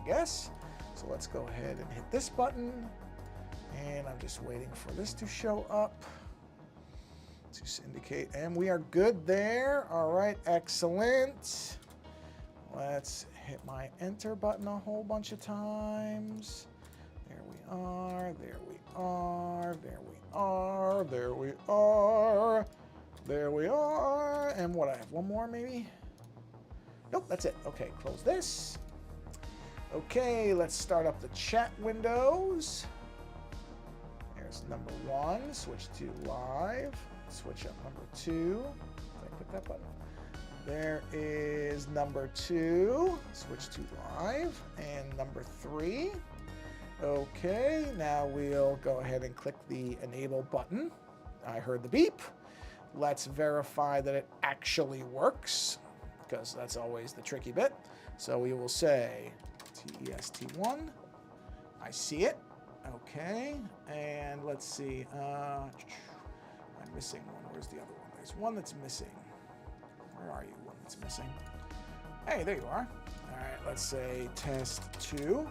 guess. So let's go ahead and hit this button. And I'm just waiting for this to show up to indicate, and we are good there. All right, excellent. Let's hit my enter button a whole bunch of times. There we are, there we are, there we are, there we are, there we are. And what, I have one more maybe? Nope, that's it. Okay, close this. Okay, let's start up the chat windows. There's number 1, switch to live. Switch up number 2. Did I click that button? There is number 2. Switch to live. And number 3. Okay, now we'll go ahead and click the enable button. I heard the beep. Let's verify that it actually works, because that's always the tricky bit. So we will say TEST1. I see it. Okay, and let's see. I'm missing one. Where's the other one? There's one that's missing. Where are you? One that's missing. Hey, there you are. All right, let's say test 2.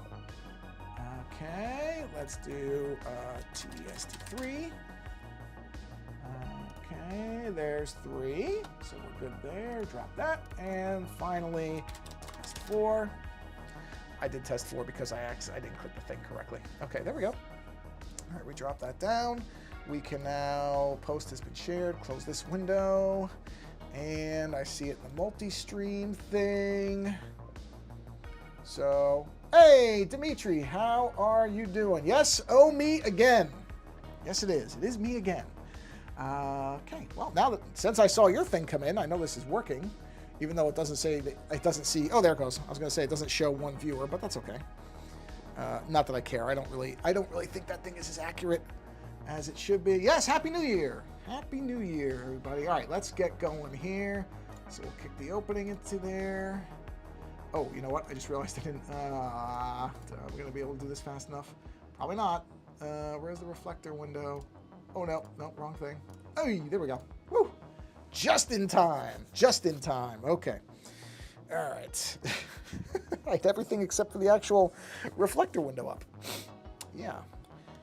Okay, let's do TEST3. Okay, there's 3. So we're good there. Drop that. And finally, test 4. I did test 4 because I didn't click the thing correctly. Okay, there we go. All right, we drop that down. We can now, post has been shared, close this window. And I see it in the multi-stream thing. So, hey, Dimitri, how are you doing? Yes, oh, me again. Yes, it is. It is me again. Okay, well, now that, since I saw your thing come in, I know this is working. Even though it doesn't say, that, it doesn't see, oh, there it goes. I was going to say it doesn't show one viewer, but that's okay. Not that I care. I don't really think that thing is as accurate as it should be. Yes, Happy New Year. Happy New Year, everybody. All right, let's get going here. So we'll kick the opening into there. Oh, you know what? I just realized I didn't, I'm going to be able to do this fast enough. Probably not. Where's the reflector window? Oh, no, wrong thing. Oh, there we go. Woo! Just in time. Just in time. Okay. All right. I had everything except for the actual reflector window up. Yeah.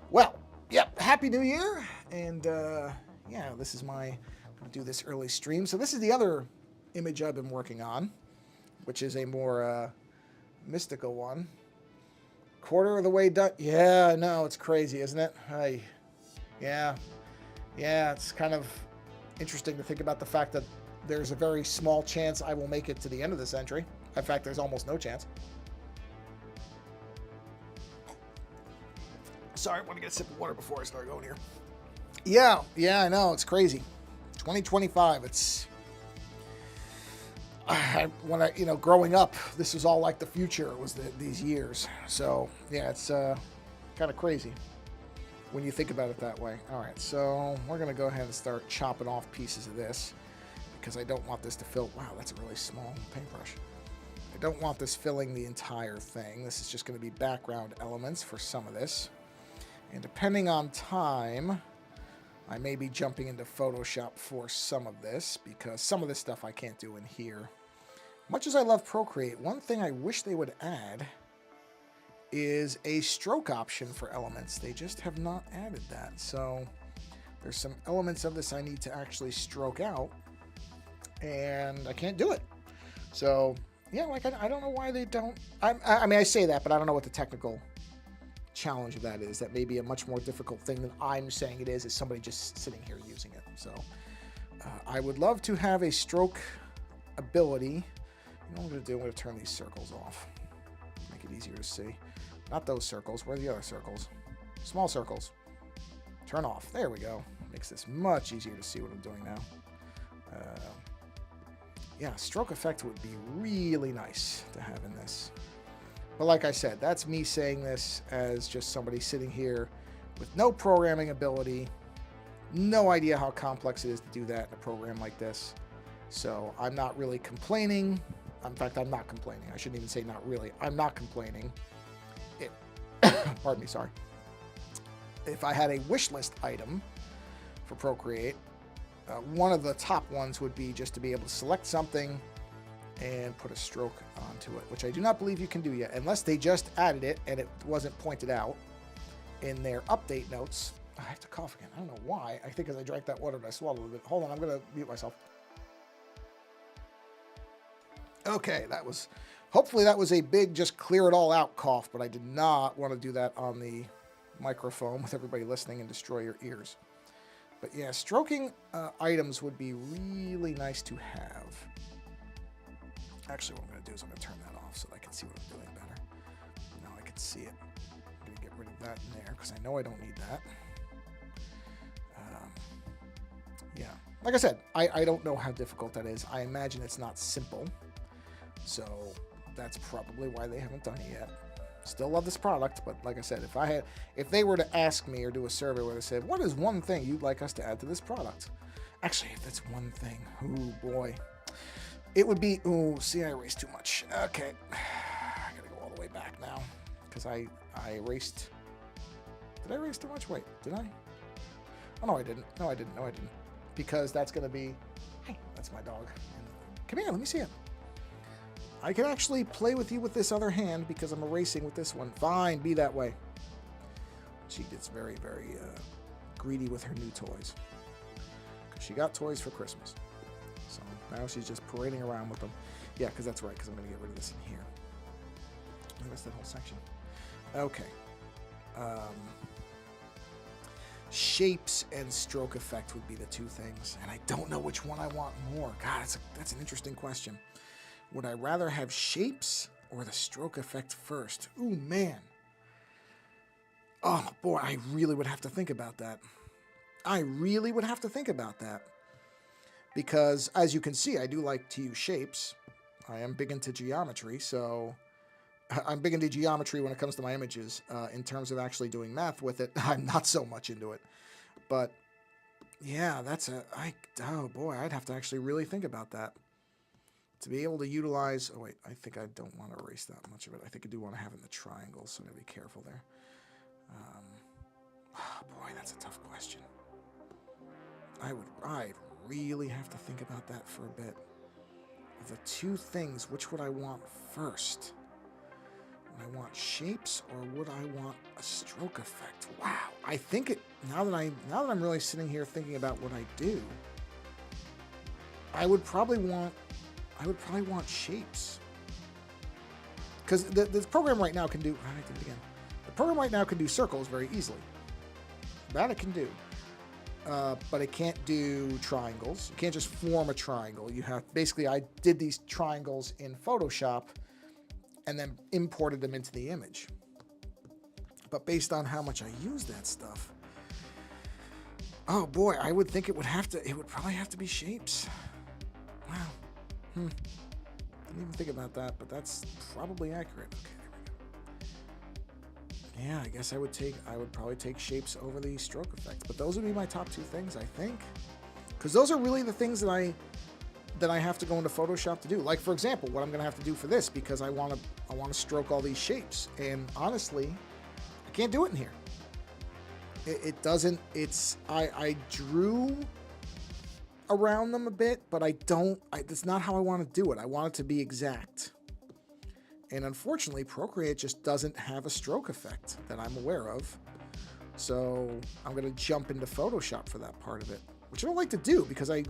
Well, yep. Happy New Year. And, yeah, this is I'm going to do this early stream. So this is the other image I've been working on, which is a more mystical one. Quarter of the way done. Yeah, no, it's crazy, isn't it? Yeah, it's kind of interesting to think about the fact that there's a very small chance I will make it to the end of this entry. In fact, there's almost no chance. Sorry, I want to get a sip of water before I start going here. Yeah, I know, it's crazy. 2025, it's... growing up, this was all like the future, was these years. So, yeah, it's kind of crazy when you think about it that way. All right, so we're going to go ahead and start chopping off pieces of this because I don't want this to fill... Wow, that's a really small paintbrush. I don't want this filling the entire thing. This is just going to be background elements for some of this. And depending on time, I may be jumping into Photoshop for some of this because some of this stuff I can't do in here. Much as I love Procreate, one thing I wish they would add is a stroke option for elements. They just have not added that. So there's some elements of this I need to actually stroke out, and I can't do it. So yeah, like I don't know why they don't. I mean, I say that, but I don't know what the technical challenge of that is. That may be a much more difficult thing than I'm saying it is somebody just sitting here using it. So I would love to have a stroke ability. You know what I'm going to do? I'm going to turn these circles off. Make it easier to see. Not those circles. Where are the other circles? Small circles. Turn off. There we go. Makes this much easier to see what I'm doing now. Yeah, stroke effect would be really nice to have in this. But like I said, that's me saying this as just somebody sitting here with no programming ability, no idea how complex it is to do that in a program like this. So I'm not really complaining. In fact, I'm not complaining. I shouldn't even say not really. I'm not complaining. Pardon me, sorry. If I had a wish list item for Procreate, one of the top ones would be just to be able to select something and put a stroke onto it, which I do not believe you can do yet, unless they just added it and it wasn't pointed out in their update notes. I have to cough again. I don't know why. I think as I drank that water and I swallowed a little bit. Hold on, I'm going to mute myself. Okay, that was... Hopefully that was a big just clear it all out cough, but I did not want to do that on the microphone with everybody listening and destroy your ears. But yeah, stroking items would be really nice to have. Actually, what I'm going to do is I'm going to turn that off so that I can see what I'm doing better. Now I can see it. I'm going to get rid of that in there because I know I don't need that. Yeah, like I said, I don't know how difficult that is. I imagine it's not simple. So that's probably why they haven't done it yet. Still love this product, but like I said, if they were to ask me or do a survey where they said, what is one thing you'd like us to add to this product? Actually, if it's one thing, oh boy, it would be, oh, see, I erased too much. Okay, I gotta go all the way back now because I erased, did I erase too much? Wait, did I? Oh, no, I didn't. No, I didn't. No, I didn't. Because that's gonna be, hey, that's my dog. Come here, let me see it. I can actually play with you with this other hand because I'm erasing with this one. Fine, be that way. She gets very, very greedy with her new toys. Because she got toys for Christmas. So now she's just parading around with them. Yeah, because that's right, because I'm going to get rid of this in here. That's that whole section. Okay. Shapes and stroke effect would be the two things. And I don't know which one I want more. God, that's an interesting question. Would I rather have shapes or the stroke effect first? Ooh, man. Oh, boy, I really would have to think about that. I really would have to think about that. Because, as you can see, I do like to use shapes. I am big into geometry, so... I'm big into geometry when it comes to my images. In terms of actually doing math with it, I'm not so much into it. But, yeah, oh, boy, I'd have to actually really think about that. To be able to utilize... Oh, wait, I think I don't want to erase that much of it. I think I do want to have it in the triangle, so I'm going to be careful there. Oh, boy, that's a tough question. I'd really have to think about that for a bit. Of the two things, which would I want first? Would I want shapes, or would I want a stroke effect? Wow, I think now that I'm really sitting here thinking about what I do, I would probably want shapes. Because the program right now can do... I did it again. The program right now can do circles very easily. That it can do. But it can't do triangles. You can't just form a triangle. You have... Basically, I did these triangles in Photoshop and then imported them into the image. But based on how much I use that stuff... Oh, boy, I would think it would probably have to be shapes. Wow. Didn't even think about that, but that's probably accurate. Okay, there we go. Yeah, I guess I would probably take shapes over the stroke effect. But those would be my top two things, I think. Because those are really the things that I have to go into Photoshop to do. Like, for example, what I'm going to have to do for this, because I want to stroke all these shapes. And honestly, I can't do it in here. It doesn't, I drew around them a bit, but that's not how I want to do it. I want it to be exact. And unfortunately, Procreate just doesn't have a stroke effect that I'm aware of. So I'm going to jump into Photoshop for that part of it, which I don't like to do because I've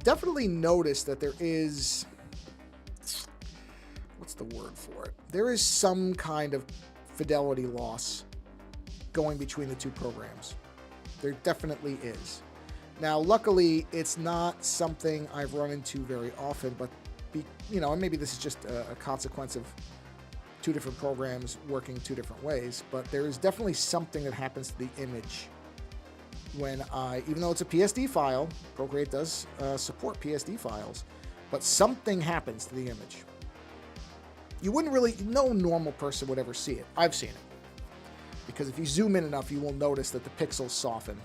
definitely noticed that there is, what's the word for it? There is some kind of fidelity loss going between the two programs. There definitely is. Now, luckily, it's not something I've run into very often, but, and maybe this is just a consequence of two different programs working two different ways, but there is definitely something that happens to the image when even though it's a PSD file, Procreate does support PSD files, but something happens to the image. You wouldn't really, no normal person would ever see it. I've seen it. Because if you zoom in enough, you will notice that the pixels soften.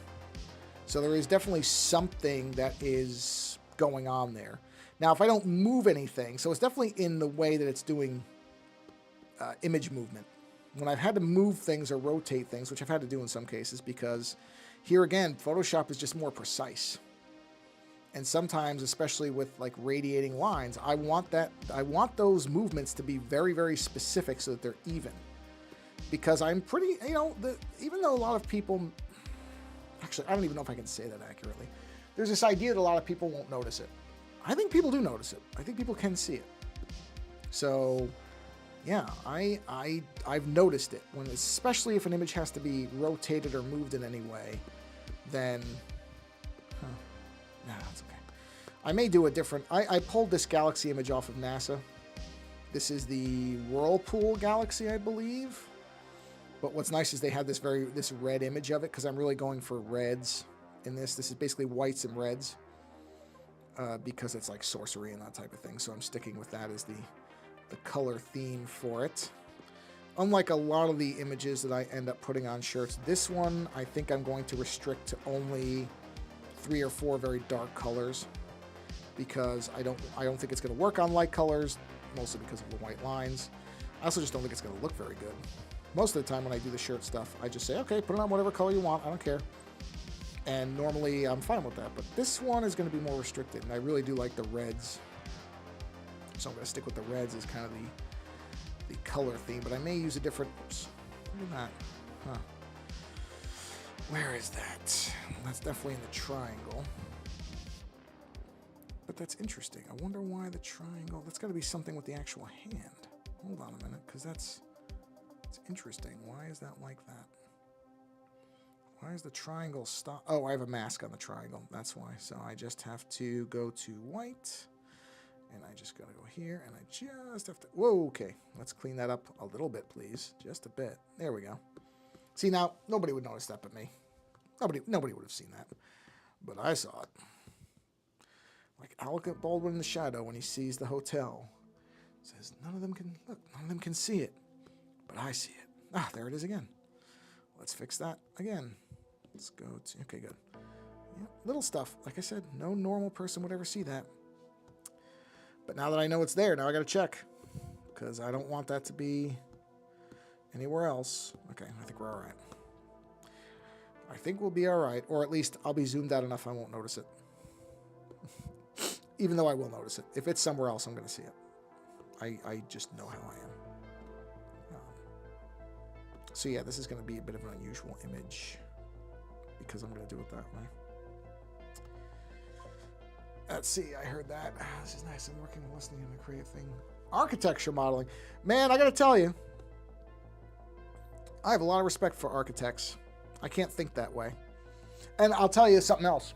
So there is definitely something that is going on there. Now, if I don't move anything, so it's definitely in the way that it's doing image movement. When I've had to move things or rotate things, which I've had to do in some cases, because here again, Photoshop is just more precise. And sometimes, especially with like radiating lines, I want those movements to be very, very specific so that they're even. Because I'm pretty, even though a lot of people, actually, I don't even know if I can say that accurately. There's this idea that a lot of people won't notice it. I think people do notice it. I think people can see it. So, yeah, I've noticed it when, especially if an image has to be rotated or moved in any way, then, nah, that's okay. I may do a different, I pulled this galaxy image off of NASA. This is the Whirlpool Galaxy, I believe. But what's nice is they have this red image of it, because I'm really going for reds in this. This is basically whites and reds, because it's like sorcery and that type of thing. So I'm sticking with that as the color theme for it. Unlike a lot of the images that I end up putting on shirts, this one I think I'm going to restrict to only 3 or 4 very dark colors, because I don't think it's going to work on light colors, mostly because of the white lines. I also just don't think it's going to look very good. Most of the time when I do the shirt stuff, I just say, okay, put it on whatever color you want, I don't care. And normally I'm fine with that, but this one is going to be more restricted, and I really do like the reds. So I'm going to stick with the reds as kind of the color theme, but I may use a different, oops, look at that, huh. Where is that? That's definitely in the triangle. But that's interesting. I wonder why the triangle, that's got to be something with the actual hand. Hold on a minute, because it's interesting. Why is that like that? Why is the triangle stop? Oh, I have a mask on the triangle. That's why. So I just have to go to white. And I just got to go here. And I just have to... Whoa, okay. Let's clean that up a little bit, please. Just a bit. There we go. See, now, nobody would notice that but me. Nobody would have seen that. But I saw it. Like Alec Baldwin in The Shadow when he sees the hotel. Says, none of them can see it. But I see it. Ah, there it is again. Let's fix that again. Let's go to, okay, good. Yeah, little stuff. Like I said, no normal person would ever see that. But now that I know it's there, now I got to check. Because I don't want that to be anywhere else. Okay, I think we're all right. I think we'll be all right. Or at least I'll be zoomed out enough I won't notice it. Even though I will notice it. If it's somewhere else, I'm going to see it. I just know how I am. So yeah, this is going to be a bit of an unusual image because I'm going to do it that way. Let's see, I heard that. This is nice. I'm working, listening, and a creative thing. Architecture modeling. Man, I got to tell you, I have a lot of respect for architects. I can't think that way. And I'll tell you something else.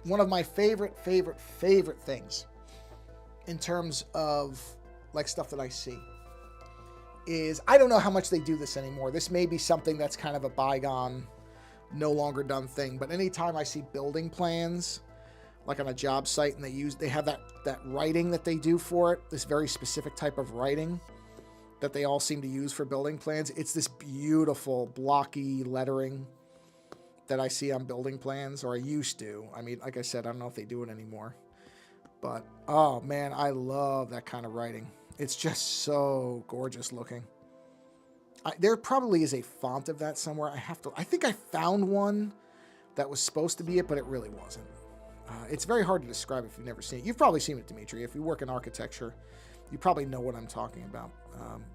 One of my favorite things in terms of like stuff that I see is, I don't know how much they do this anymore. This may be something that's kind of a bygone, no longer done thing. But anytime I see building plans, like on a job site, and they have that writing that they do for it, this very specific type of writing that they all seem to use for building plans. It's this beautiful blocky lettering that I see on building plans, or I used to. I mean, like I said, I don't know if they do it anymore. But, oh man, I love that kind of writing. It's just so gorgeous looking. There probably is a font of that somewhere. I think I found one that was supposed to be it, but it really wasn't. It's very hard to describe if you've never seen it. You've probably seen it, Dimitri. If you work in architecture, you probably know what I'm talking about.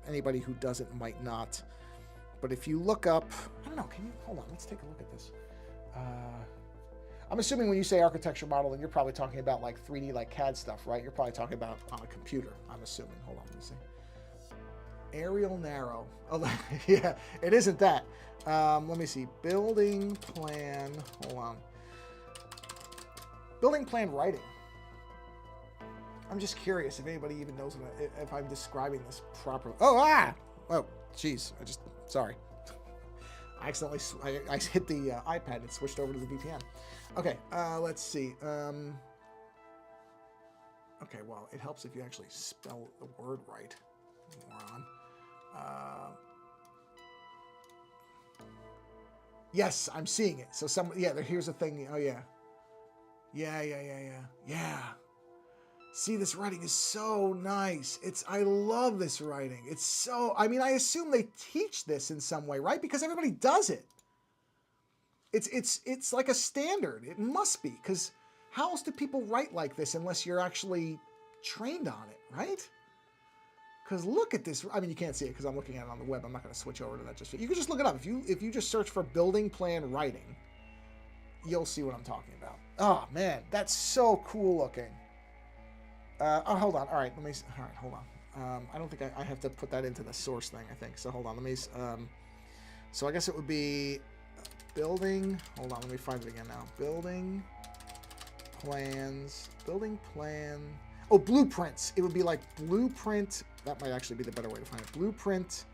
Anybody who doesn't might not. But if you look up, I don't know, hold on, let's take a look at this. I'm assuming when you say architecture modeling, you're probably talking about like 3D, like CAD stuff, right? You're probably talking about on a computer, I'm assuming. Hold on, let me see. Aerial narrow. Oh, yeah, it isn't that. Let me see. Building plan. Hold on. Building plan writing. I'm just curious if anybody even knows if I'm describing this properly. Oh, jeez. Sorry. I accidentally, I hit the iPad and switched over to the VPN. Okay, let's see. Okay, well, it helps if you actually spell the word right. Moron. Yes, I'm seeing it. So here's the thing. Oh, yeah. Yeah. See, this writing is so nice. I love this writing. It's so, I mean, I assume they teach this in some way, right? Because everybody does it. It's like a standard. It must be, because How else do people write like this unless you're actually trained on it, right? Because look at this. I mean, you can't see it because I'm looking at it on the web. I'm not going to switch over to that just yet. You can just look it up. If you just search for building plan writing, you'll see what I'm talking about. Oh, man, that's so cool looking. Oh, hold on. All right, hold on. I don't think I have to put that into the source thing, I think. So hold on. So I guess it would be building. Hold on, let me find it again now. Building plan. Oh, blueprints. It would be like blueprint. That might actually be the better way to find it. Blueprint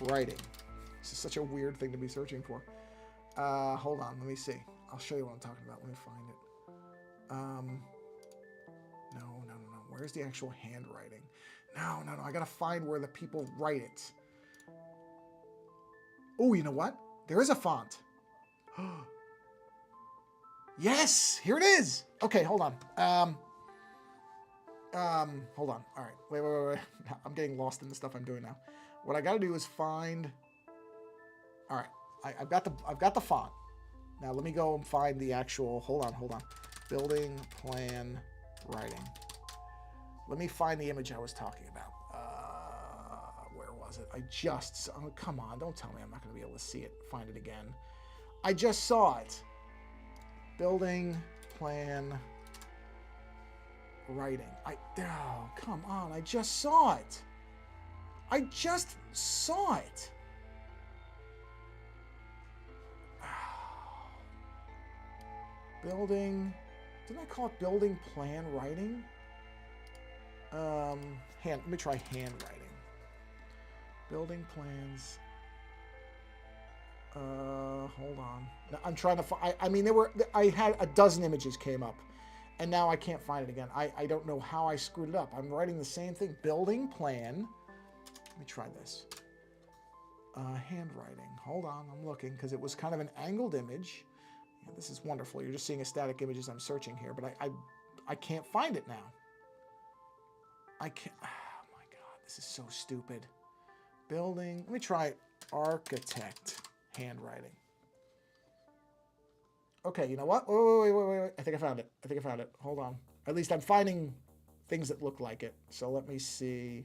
writing. This is such a weird thing to be searching for. Hold on, let me see. I'll show you what I'm talking about. Let me find it. No. Where's the actual handwriting? No. I gotta find where the people write it. Oh, you know what? There is a font. Yes, here it is. Okay, hold on. Hold on. All right. Wait. I'm getting lost in the stuff I'm doing now. What I got to do is find. All right. I've got the font. Now let me go and find the actual. Hold on. Building plan writing. Let me find the image I was talking about. Where was it? Oh, come on. Don't tell me I'm not going to be able to see it. Find it again. I just saw it. Building plan writing. Oh, come on. I just saw it. Building. Didn't I call it building plan writing? Let me try handwriting. Building plans. Hold on. I'm trying to find. I mean, I had a dozen images came up, and now I can't find it again. I don't know how I screwed it up. I'm writing the same thing. Building plan. Let me try this. Handwriting. Hold on. I'm looking because it was kind of an angled image. Yeah, this is wonderful. You're just seeing a static image as I'm searching here, but I can't find it now. I can't. Oh my God, this is so stupid. Building. Let me try architect handwriting. Okay, you know what? Wait. I think I found it. Hold on. At least I'm finding things that look like it. So let me see.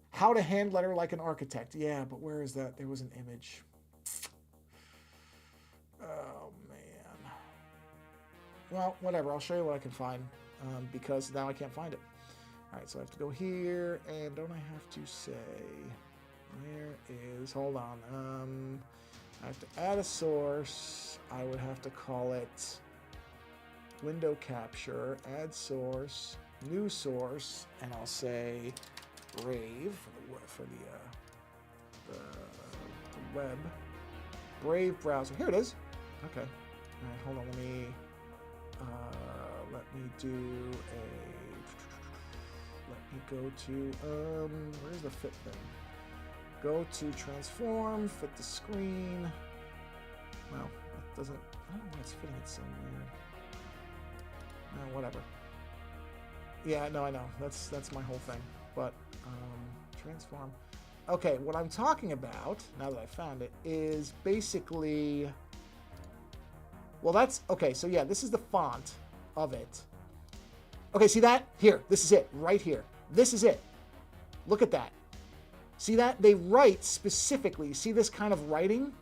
How to hand letter like an architect. Yeah, but where is that? There was an image. Oh, man. Well, whatever. I'll show you what I can find because now I can't find it. All right, so I have to go here, and don't I have to say, where is, hold on, I have to add a source. I would have to call it window capture, add source, new source, and I'll say Brave for the web. Brave browser. Here it is. Okay. All right, hold on. Let me do a. Let me go to where's the fit thing? Go to transform, fit the screen. Well, that doesn't. I don't know why it's fitting it so weird. No, whatever. Yeah, no, I know. That's my whole thing. But transform. Okay, what I'm talking about, now that I found it, is basically... Well, that's... Okay, so yeah, this is the font of it. Okay, see that? Here, this is it, right here. This is it. Look at that. See that? They write specifically. See this kind of writing?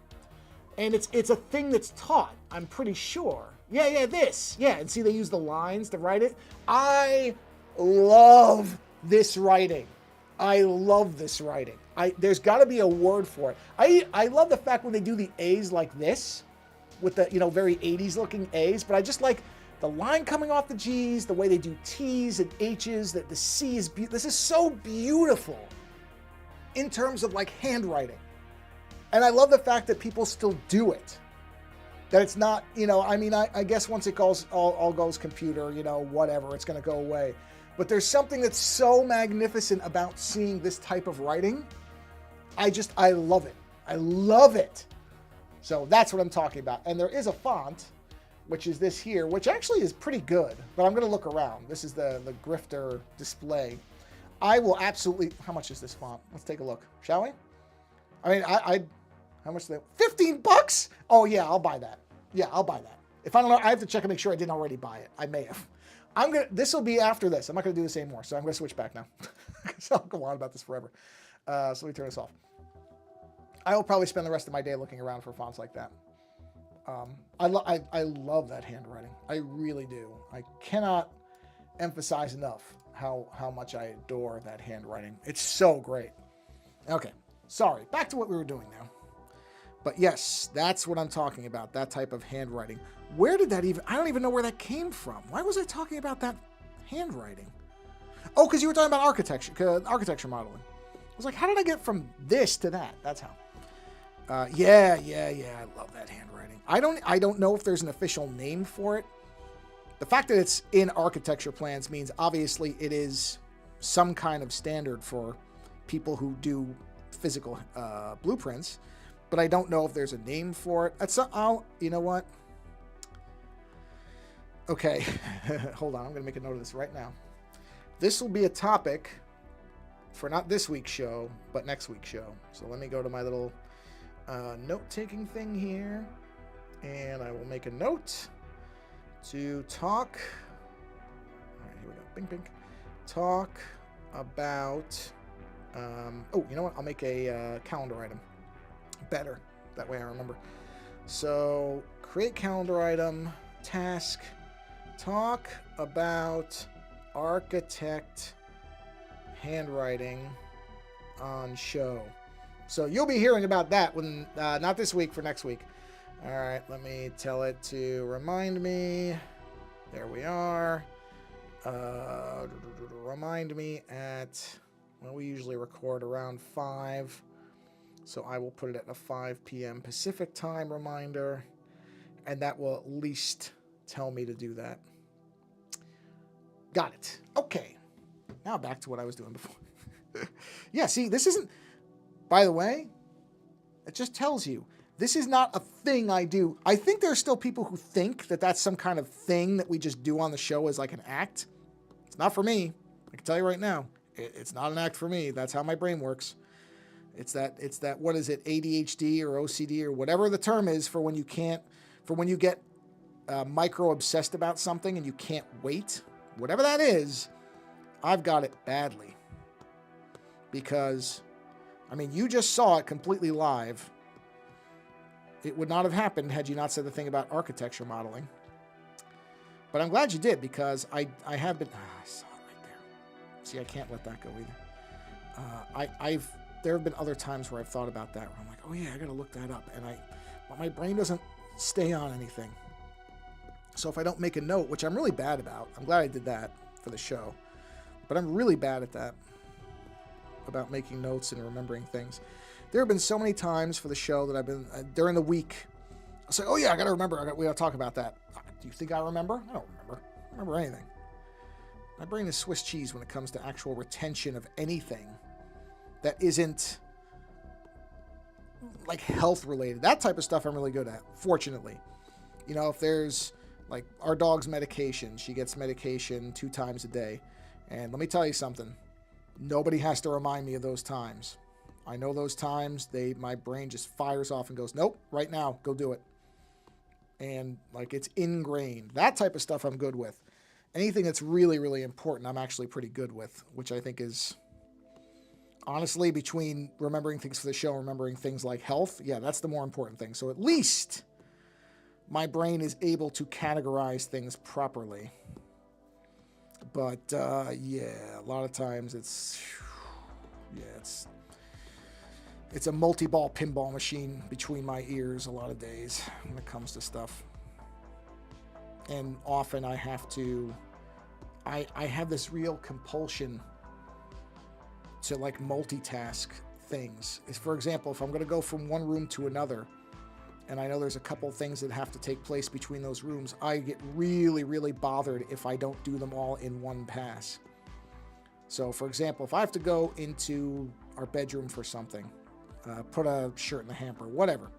And it's a thing that's taught, I'm pretty sure. Yeah, this. Yeah, and see they use the lines to write it. I love this writing. I love this writing. There's got to be a word for it. I love the fact when they do the A's like this, with the, you know, very 80s looking A's, but I just like the line coming off the G's, the way they do T's and H's, that the C is beautiful. This is so beautiful in terms of like handwriting. And I love the fact that people still do it. That it's not, you know, I mean, I guess once it goes, all goes computer, you know, whatever, it's going to go away. But there's something that's so magnificent about seeing this type of writing. I love it. I love it. So that's what I'm talking about. And there is a font, which is this here, which actually is pretty good. But I'm going to look around. This is the Grifter display. I will absolutely... How much is this font? Let's take a look, shall we? I mean, how much? $15? Oh, yeah, I'll buy that. Yeah, I'll buy that. If I don't know, I have to check and make sure I didn't already buy it. I may have. This will be after this. I'm not gonna do this anymore, so I'm gonna switch back now. Because I'll go on about this forever. So let me turn this off. I will probably spend the rest of my day looking around for fonts like that. I love that handwriting. I really do. I cannot emphasize enough how much I adore that handwriting. It's so great. Okay, sorry. Back to what we were doing now. But yes, that's what I'm talking about, that type of handwriting. Where did that even... I don't even know where that came from. Why was I talking about that handwriting? Oh, because you were talking about architecture modeling. I was like, how did I get from this to that? That's how. Yeah. I love that handwriting. I don't know if there's an official name for it. The fact that it's in architecture plans means obviously it is some kind of standard for people who do physical blueprints. But I don't know if there's a name for it. You know what? Okay, hold on. I'm going to make a note of this right now. This will be a topic for not this week's show, but next week's show. So let me go to my little note-taking thing here, and I will make a note to talk. All right, here we go. Bing, bing. Talk about. Oh, you know what? I'll make a calendar item. Better. That way I remember. So, create calendar item, task, talk about architect handwriting on show. So you'll be hearing about that when, not this week, for next week. All right, let me tell it to remind me. There we are. Remind me at, well, we usually record around 5. So I will put it at a 5 p.m. Pacific time reminder, and that will at least tell me to do that. Got it. Okay. Now back to what I was doing before. Yeah, see, this isn't, by the way, it just tells you, this is not a thing I do. I think there are still people who think that that's some kind of thing that we just do on the show as like an act. It's not for me. I can tell you right now, it's not an act for me. That's how my brain works. It's that, what is it, ADHD or OCD or whatever the term is for when you get micro obsessed about something and you can't wait. Whatever that is, I've got it badly. Because, I mean, you just saw it completely live. It would not have happened had you not said the thing about architecture modeling. But I'm glad you did, because I have been... I saw it right there. See, I can't let that go either. There have been other times where I've thought about that, where I'm like, oh yeah, I gotta look that up. But my brain doesn't stay on anything. So if I don't make a note, which I'm really bad about, I'm glad I did that for the show, but I'm really bad at that, about making notes and remembering things. There have been so many times for the show that I've been, during the week, I'll say, oh yeah, I gotta remember, we gotta talk about that. Do you think I remember? I don't remember. I don't remember anything. My brain is Swiss cheese when it comes to actual retention of anything that isn't like health related. That type of stuff I'm really good at, fortunately. You know, if there's like our dog's medication, she gets medication 2 times a day. And let me tell you something, nobody has to remind me of those times. I know those times, my brain just fires off and goes, nope, right now, go do it. And like it's ingrained. That type of stuff I'm good with. Anything that's really, really important, I'm actually pretty good with, which I think is... Honestly, between remembering things for the show and remembering things like health, yeah, that's the more important thing. So at least my brain is able to categorize things properly. But, yeah, a lot of times it's a multi-ball pinball machine between my ears a lot of days when it comes to stuff. And often I have this real compulsion to like multitask things. For example, if I'm going to go from one room to another, and I know there's a couple things that have to take place between those rooms, I get really, really bothered if I don't do them all in one pass. So, for example, if I have to go into our bedroom for something, put a shirt in the hamper, whatever.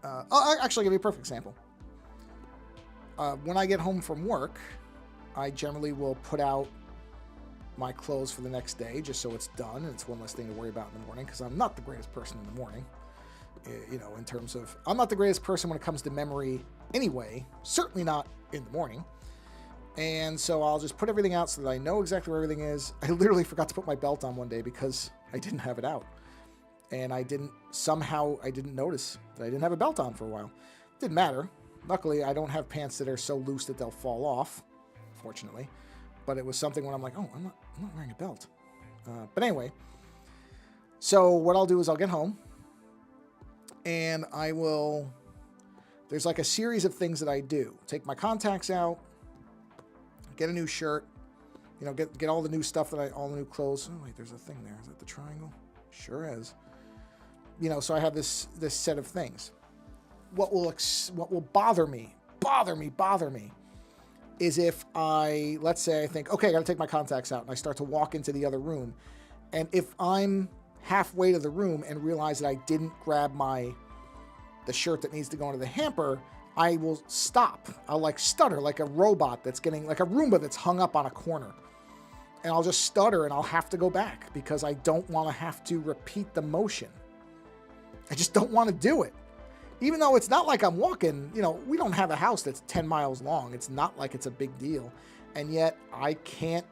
I'll actually give you a perfect example. When I get home from work, I generally will put out my clothes for the next day just so it's done and it's one less thing to worry about in the morning, because I'm not the greatest person in the morning. You know, in terms of, I'm not the greatest person when it comes to memory anyway, certainly not in the morning. And so I'll just put everything out so that I know exactly where everything is. I literally forgot to put my belt on one day because I didn't have it out. And I didn't notice that I didn't have a belt on for a while. Didn't matter. Luckily, I don't have pants that are so loose that they'll fall off, fortunately. But it was something when I'm like, oh, I'm not wearing a belt. But anyway, so what I'll do is I'll get home and there's like a series of things that I do. Take my contacts out, get a new shirt, you know, get all the new stuff all the new clothes. Oh, wait, there's a thing there. Is that the triangle? Sure is. You know, so I have this set of things. What will bother me is if let's say I think, okay, I got to take my contacts out, and I start to walk into the other room. And if I'm halfway to the room and realize that I didn't grab the shirt that needs to go into the hamper, I will stop. I'll like stutter like a robot that's getting, like a Roomba that's hung up on a corner. And I'll just stutter and I'll have to go back because I don't want to have to repeat the motion. I just don't want to do it. Even though it's not like I'm walking, you know, we don't have a house that's 10 miles long. It's not like it's a big deal. And yet I can't,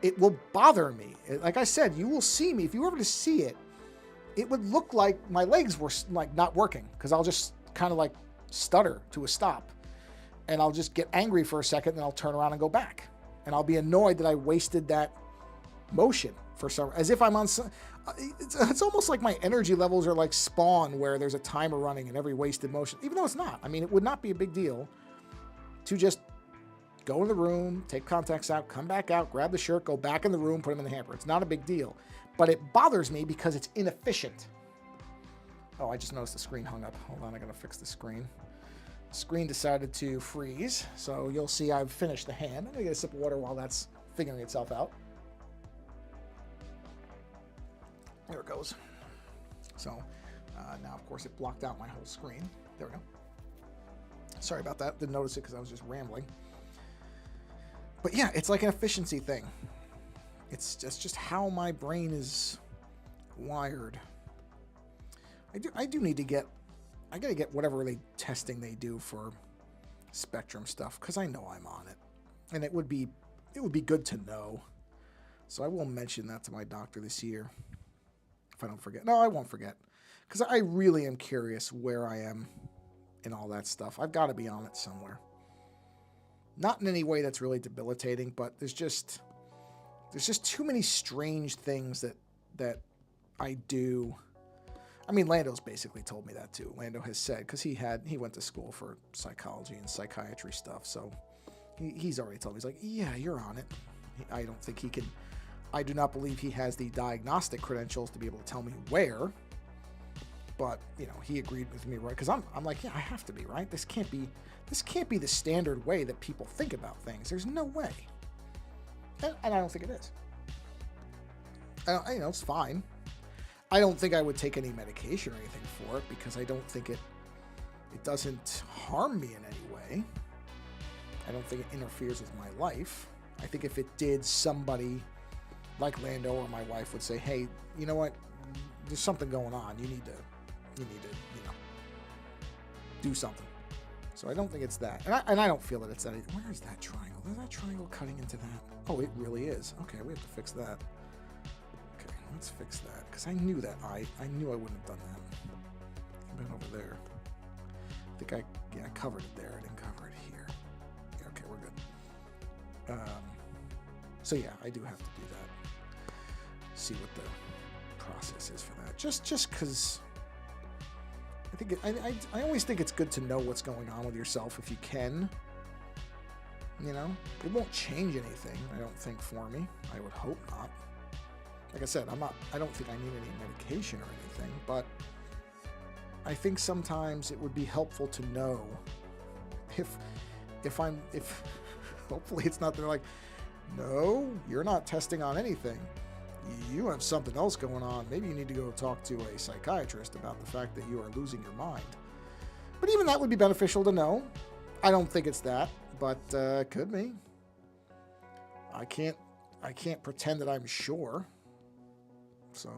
it will bother me. Like I said, you will see me. If you were to see it, it would look like my legs were like not working because I'll just kind of like stutter to a stop. And I'll just get angry for a second, then I'll turn around and go back. And I'll be annoyed that I wasted that motion for some, as if I'm on some, it's almost like my energy levels are like Spawn, where there's a timer running in every wasted motion, even though it's not. I mean, it would not be a big deal to just go in the room, take contacts out, come back out, grab the shirt, go back in the room, put them in the hamper. It's not a big deal, but it bothers me because it's inefficient. Oh, I just noticed the screen hung up. Hold on, I gotta fix the screen. The screen decided to freeze, so you'll see I've finished the hand. I'm gonna get a sip of water while that's figuring itself out. There it goes. So now, of course, it blocked out my whole screen. There we go. Sorry about that. Didn't notice it because I was just rambling. But yeah, it's like an efficiency thing. It's just how my brain is wired. I do need to get, I gotta get whatever testing they do for spectrum stuff, because I know I'm on it. And it would be good to know. So I will mention that to my doctor this year. If I don't forget. No, I won't forget. Because I really am curious where I am in all that stuff. I've got to be on it somewhere. Not in any way that's really debilitating, but there's just too many strange things that I do. I mean, Lando's basically told me that too. Lando has said, because he went to school for psychology and psychiatry stuff, so he's already told me. He's like, yeah, you're on it. I don't think he can. I do not believe he has the diagnostic credentials to be able to tell me where, but you know, he agreed with me, right? Because I'm like, yeah, I have to be, right. This can't be the standard way that people think about things. There's no way, and I don't think it is. You know, it's fine. I don't think I would take any medication or anything for it because I don't think it doesn't harm me in any way. I don't think it interferes with my life. I think if it did, somebody like Lando or my wife would say, hey, you know what, there's something going on. You need to, you know, do something. So I don't think it's that. And I don't feel that it's that. Where is that triangle? Is that triangle cutting into that? Oh, it really is. Okay, we have to fix that. Okay, let's fix that. Because I knew that. I knew I wouldn't have done that. I've been over there. I think I covered it there. I didn't cover it here. Yeah, okay, we're good. So yeah, I do have to do that. See what the process is for that. Just because I think I always think it's good to know what's going on with yourself if you can. You know, it won't change anything, I don't think, for me. I would hope not. Like I said, I don't think I need any medication or anything, but I think sometimes it would be helpful to know if hopefully it's not, they're like, no, you're not testing on anything. You have something else going on. Maybe you need to go talk to a psychiatrist about the fact that you are losing your mind. But even that would be beneficial to know. I don't think it's that, but could be. I can't pretend that I'm sure. So,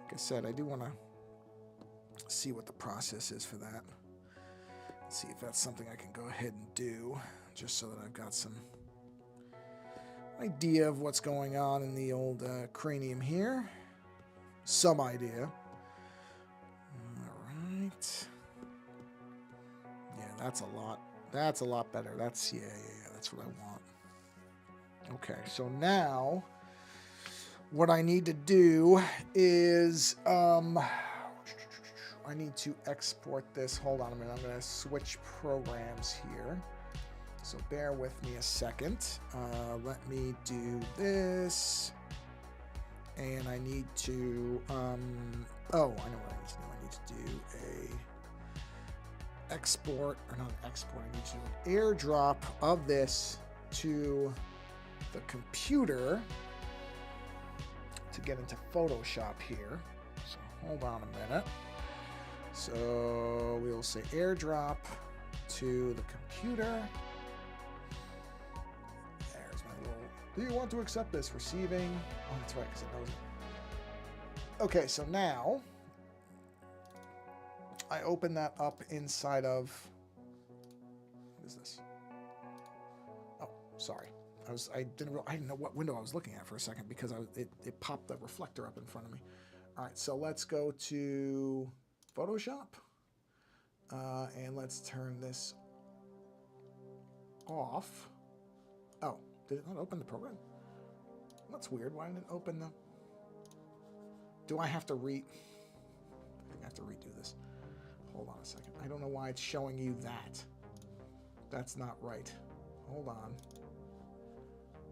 like I said, I do want to see what the process is for that. See if that's something I can go ahead and do, just so that I've got some idea of what's going on in the old cranium here. Some idea. All right. Yeah, that's a lot. That's a lot better. That's, yeah, that's what I want. Okay, so now what I need to do is, I need to export this. Hold on a minute. I'm going to switch programs here. So bear with me a second. Let me do this. And I need to, oh, I know what I need to do. I need to do a export, or not an export. I need to do an airdrop of this to the computer to get into Photoshop here. So hold on a minute. So we'll say airdrop to the computer. There's my little, do you want to accept this? Receiving. Oh, that's right, because it knows it. Okay, so now I open that up inside of, what is this? Oh, sorry. I didn't know what window I was looking at for a second because it popped the reflector up in front of me. All right, so let's go to Photoshop, and let's turn this off. Oh, did it not open the program? That's weird. Why didn't it open the... Do I have to I think I have to redo this. Hold on a second. I don't know why it's showing you that. That's not right. Hold on.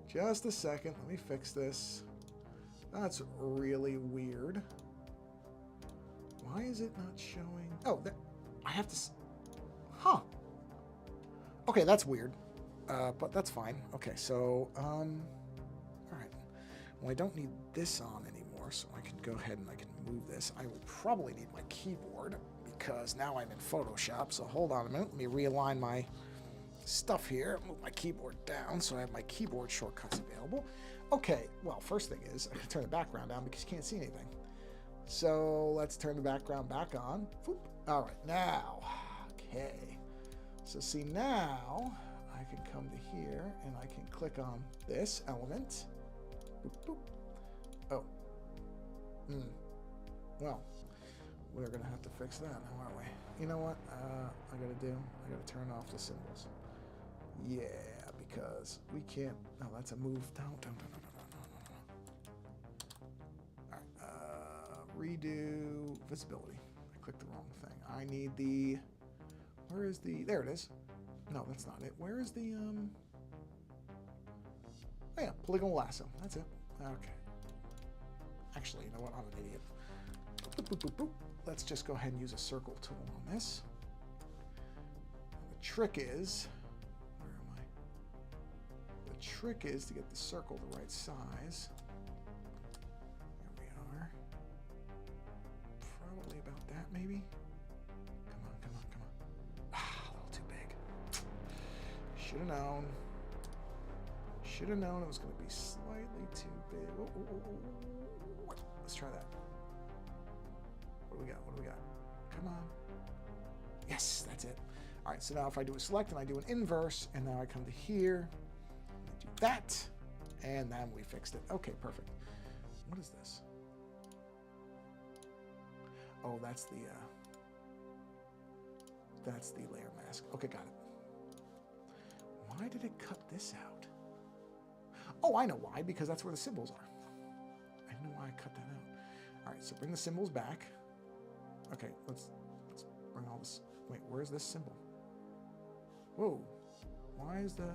Just a second. Let me fix this. That's really weird. Why is it not showing? Oh, I have to... Huh. Okay, that's weird. But that's fine. Okay, so, all right. Well, I don't need this on anymore, so I can go ahead and I can move this. I will probably need my keyboard because now I'm in Photoshop. So hold on a minute. Let me realign my stuff here. Move my keyboard down so I have my keyboard shortcuts available. Okay, well, first thing is I can turn the background down because you can't see anything. So let's turn the background back on. Boop. All right, now, okay. So see, now I can come to here and I can click on this element. Boop, boop. Oh. Well, we're gonna have to fix that, how are we? You know what I gotta turn off the symbols. Yeah, because we can't, no, that's a move. No. All right, redo visibility. I clicked the wrong thing. I need the, where is the, there it is. No, that's not it. Where is the, oh yeah, polygonal lasso. That's it. Okay. Actually, you know what? I'm an idiot. Boop, boop, boop, boop. Let's just go ahead and use a circle tool on this. The trick is, where am I? The trick is to get the circle the right size. Here we are. Probably about that, maybe. Come on. Ah, a little too big. Should have known. Should have known it was going to be slightly too big. Oh. Let's try that. What do we got? Come on. Yes, that's it. All right, so now if I do a select and I do an inverse, and now I come to here, and I do that, and then we fixed it. Okay, perfect. What is this? Oh, that's the layer mask. Okay, got it. Why did it cut this out? Oh, I know why, because that's where the symbols are. I don't know why I cut that out. All right, so bring the symbols back. Okay, let's bring all this. Wait, where's this symbol? Whoa, why is the...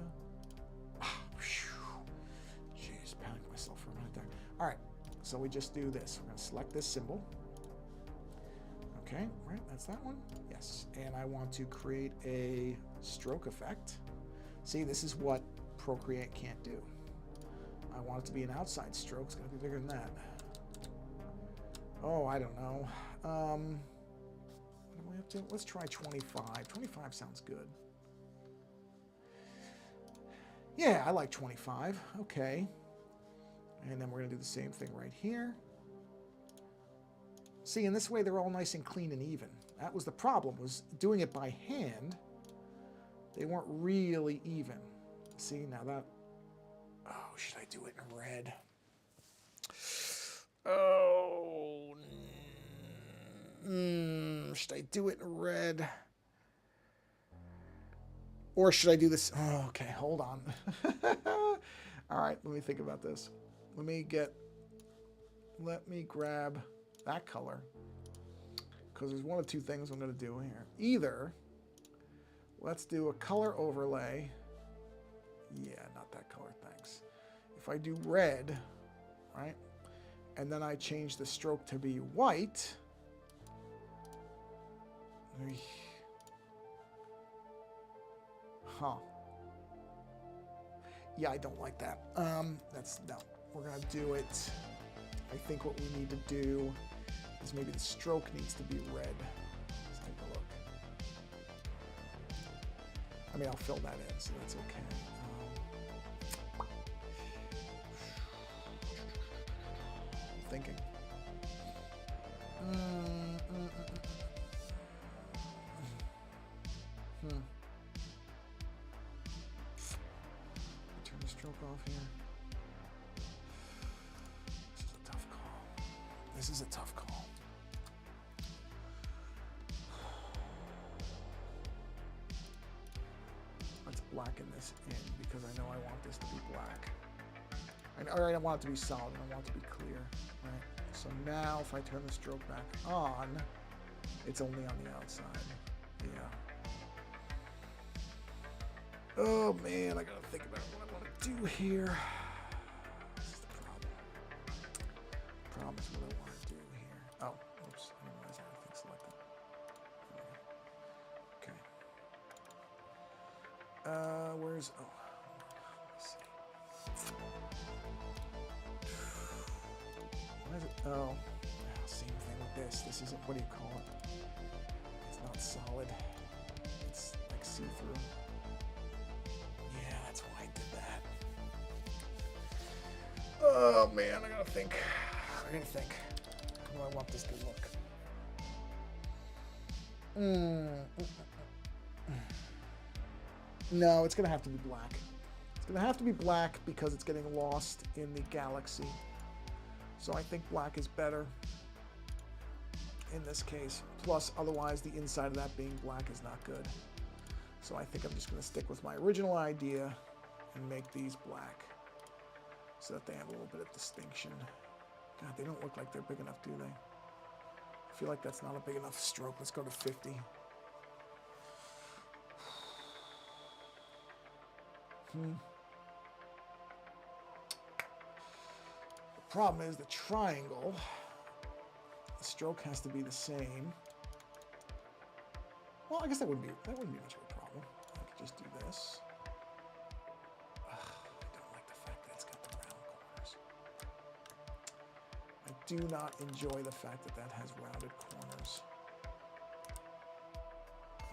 Jeez, panicked myself for a minute there. All right, so we just do this. We're gonna select this symbol. Okay, right, that's that one. Yes, and I want to create a stroke effect. See, this is what Procreate can't do. I want it to be an outside stroke. It's gonna be bigger than that. Oh, I don't know. What do we have to? Let's try 25. 25 sounds good. Yeah, I like 25. Okay. And then we're gonna do the same thing right here. See, in this way, they're all nice and clean and even. That was the problem, was doing it by hand. They weren't really even. See, now that... Oh, should I do it in red? Oh, should I do it in red? Or should I do this? Oh, okay, hold on. All right, let me think about this. Let me grab that color. Because there's one of two things I'm going to do here. Either, let's do a color overlay. Yeah, not that color, thanks. If I do red, right? And then I change the stroke to be white. Huh. Yeah, I don't like that. No. We're gonna do it. I think what we need to do is maybe the stroke needs to be red. Let's take a look. I mean, I'll fill that in, so that's okay. Thinking. Turn the stroke off here. This is a tough call. Let's blacken this in because I know I want this to be black. I want it to be solid and I want it to be clear. Right. So now if I turn the stroke back on, it's only on the outside. Yeah. Oh man, I gotta think about what I want to do here. This is the problem. Problem is what I want to do here. Oh, oops, I didn't realize I had everything selected. Okay. Where's, oh, let's see. What is it? Oh, same thing with this. This isn't, what do you call it? It's not solid. It's like see-through. Yeah, that's why I did that. Oh man, I gotta think. How do I want this to look? No, it's gonna have to be black. It's gonna have to be black because it's getting lost in the galaxy. So I think black is better in this case. Plus, otherwise, the inside of that being black is not good. So I think I'm just going to stick with my original idea and make these black so that they have a little bit of distinction. God, they don't look like they're big enough, do they? I feel like that's not a big enough stroke. Let's go to 50. The problem is the triangle. The stroke has to be the same. Well, I guess that wouldn't be much of a problem. I could just do this. I don't like the fact that it's got the round corners. I do not enjoy the fact that that has rounded corners.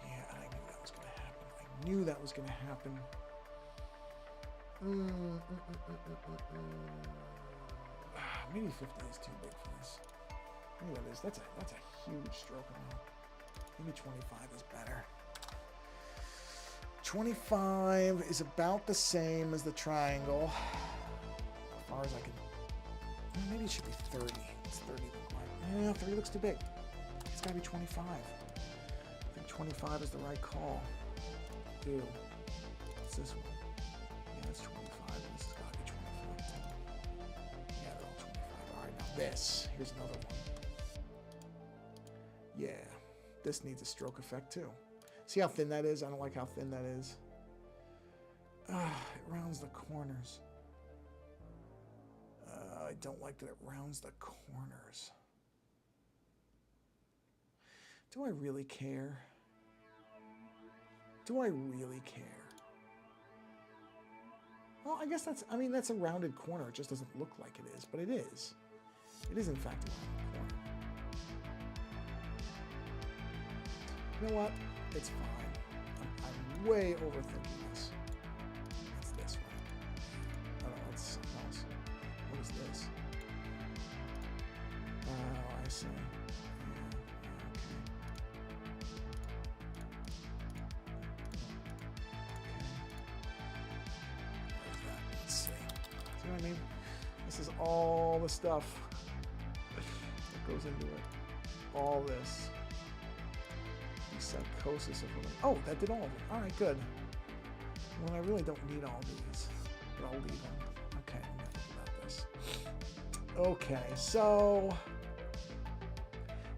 Yeah, and I knew that was going to happen. I knew that was going to happen. Maybe 50 is too big for this. Maybe that is. That's a huge stroke amount. Maybe 25 is better. 25 is about the same as the triangle. As far as I can... Maybe it should be 30. It's 30 look like. Yeah, 30 looks too big. It's got to be 25. I think 25 is the right call. Ew. What's this one? Yeah, it's 25, and this has got to be 25 too. Yeah, they're all 25. All right, now this. Here's another one. Yeah, this needs a stroke effect too. See how thin that is? I don't like how thin that is. It rounds the corners. I don't like that it rounds the corners. Do I really care? Do I really care? Well, I guess that's a rounded corner. It just doesn't look like it is, but it is. It is in fact a rounded corner. You know what? It's fine. I'm way overthinking this. It's this one. Oh, no, that's something else. What is this? Oh, I see. what I mean? This is all the stuff that goes into it. All this. The psychosis of women. Oh, that did all of them. All right, good. Well, I really don't need all these, but I'll leave them. Okay, I'm gonna think about this. Okay, so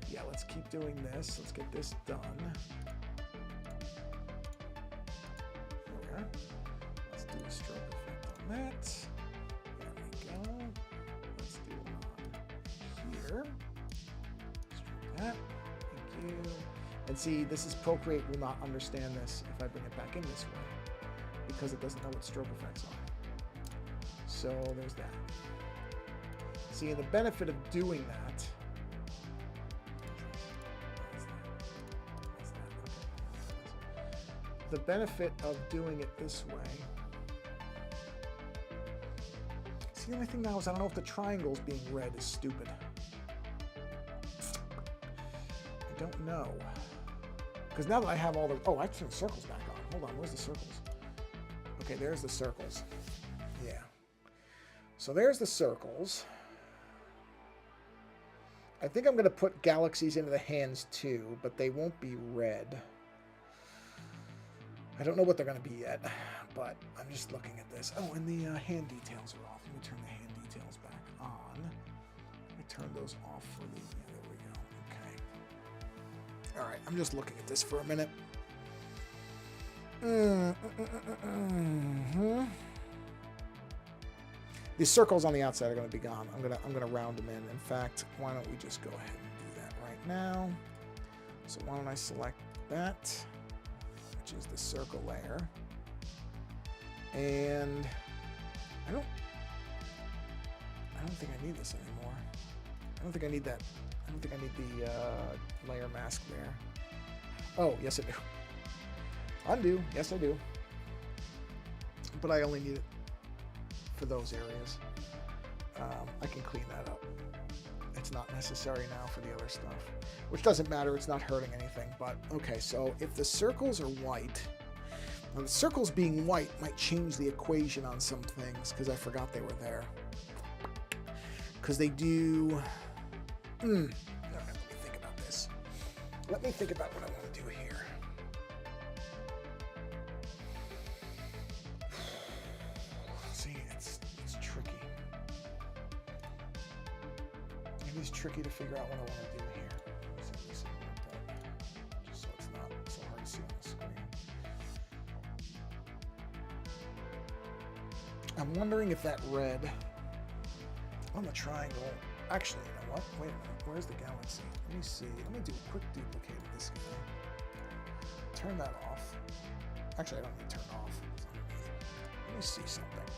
yeah, let's keep doing this. Let's get this done. There. Let's do a stroke effect on that. There we go. Let's do it on here. Stroke that. Thank you. And see, this is Procreate will not understand this if I bring it back in this way, because it doesn't know what stroke effects are. So there's that. See, and the benefit of doing that. The benefit of doing it this way. See, the only thing now is I don't know if the triangles being red is stupid. I don't know. Because now that I have all the... Oh, I turned the circles back on. Hold on, where's the circles? Okay, there's the circles. Yeah. So there's the circles. I think I'm going to put galaxies into the hands too, but they won't be red. I don't know what they're going to be yet, but I'm just looking at this. Oh, and the hand details are off. Let me turn the hand details back on. Let me turn those off for the... Yeah, there we go. Okay. All right, I'm just looking at this for a minute. These circles on the outside are going to be gone. I'm gonna round them in. In fact, why don't we just go ahead and do that right now? So why don't I select that, which is the circle layer, and I don't think I need this anymore. I don't think I need that. I don't think I need the layer mask there. Oh, yes I do. Undo, yes I do. But I only need it for those areas. I can clean that up. It's not necessary now for the other stuff, which doesn't matter. It's not hurting anything. But okay, so if the circles are white, now the circles being white might change the equation on some things because I forgot they were there. Because they do. All right, let me think about this. Let me think about what I want to do here. See, it's tricky. It is tricky to figure out what I want to do here. Just so it's not so hard to see on the screen. I'm wondering if that red on the triangle. Actually, you know what? Wait a minute. Where's the galaxy? Let me see. Let me do a quick duplicate of this guy. Turn that off. Actually, I don't need to turn it off. It's underneath. Let me see something.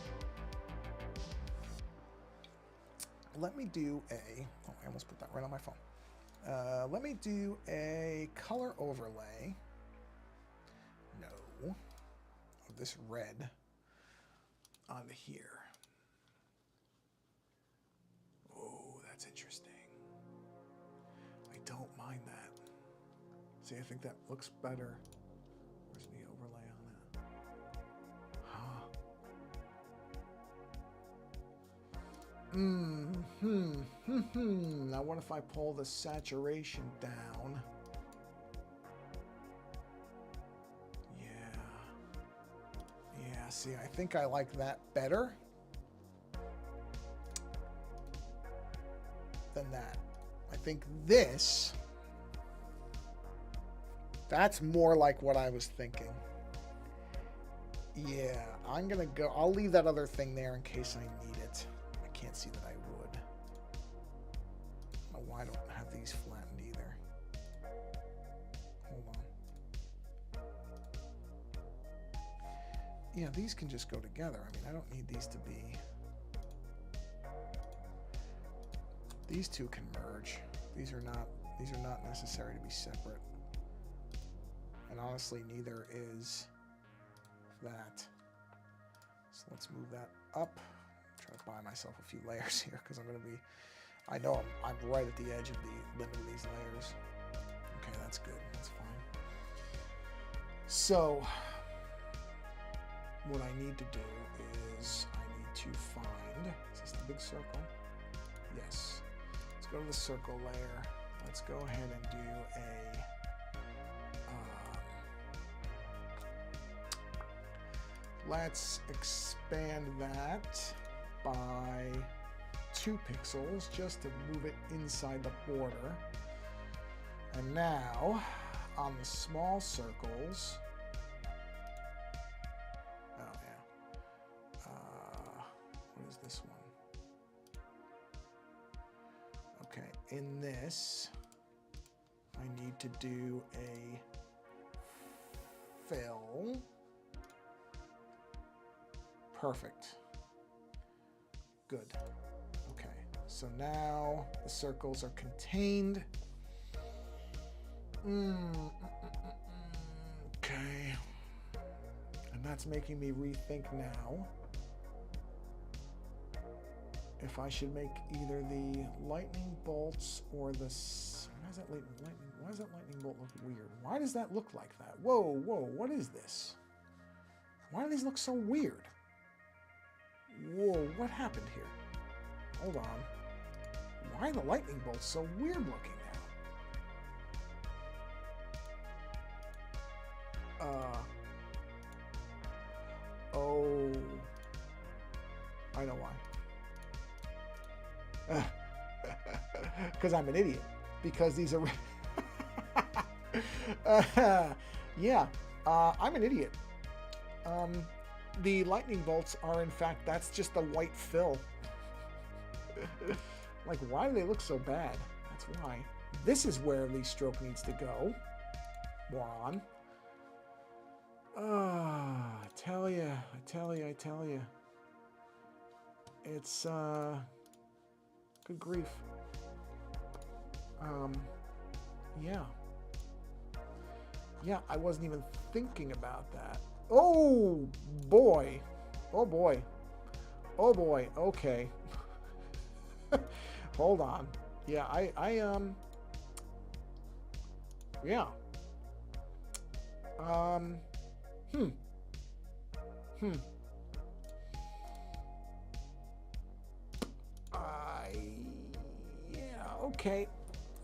Let me do a... Oh, I almost put that right on my phone. Let me do a color overlay. No. Of this red onto here. That's interesting. I don't mind that. See, I think that looks better. Where's the overlay on that? Now what if I pull the saturation down? Yeah, see, I think I like that better than that. I think this, that's more like what I was thinking. Yeah, I'm gonna go, I'll leave that other thing there in case I need it. I can't see that I would. I don't know why I don't have these flattened either. Hold on. Yeah, these can just go together. I mean, I don't need these to be... These two can merge. These are not necessary to be separate. And honestly, neither is that. So let's move that up. Try to buy myself a few layers here because I'm going to be... I know I'm right at the edge of the limit of these layers. Okay, that's good. That's fine. So what I need to do is I need to find, is this the big circle? Yes. Let's go to the circle layer. Let's go ahead and do let's expand that by 2 pixels just to move it inside the border. And now on the small circles, oh yeah, what is this one? Okay, in this, I need to do a fill. Perfect. Good. Okay, so now the circles are contained. Okay. And that's making me rethink now if I should make either the lightning bolts or the... Why does that lightning bolt look weird? Why does that look like that? Whoa, whoa, what is this? Why do these look so weird? Whoa, what happened here? Hold on. Why are the lightning bolts so weird looking now? Oh. I know why. Because I'm an idiot. Because these are... yeah, I'm an idiot. The lightning bolts are, in fact, that's just the white fill. Like, why do they look so bad? That's why. This is where the stroke needs to go. Moron. I tell you. It's, good grief. Yeah. Yeah, I wasn't even thinking about that. Oh, boy. Oh, boy. Oh, boy. Okay. Hold on. Yeah, yeah. Yeah, okay.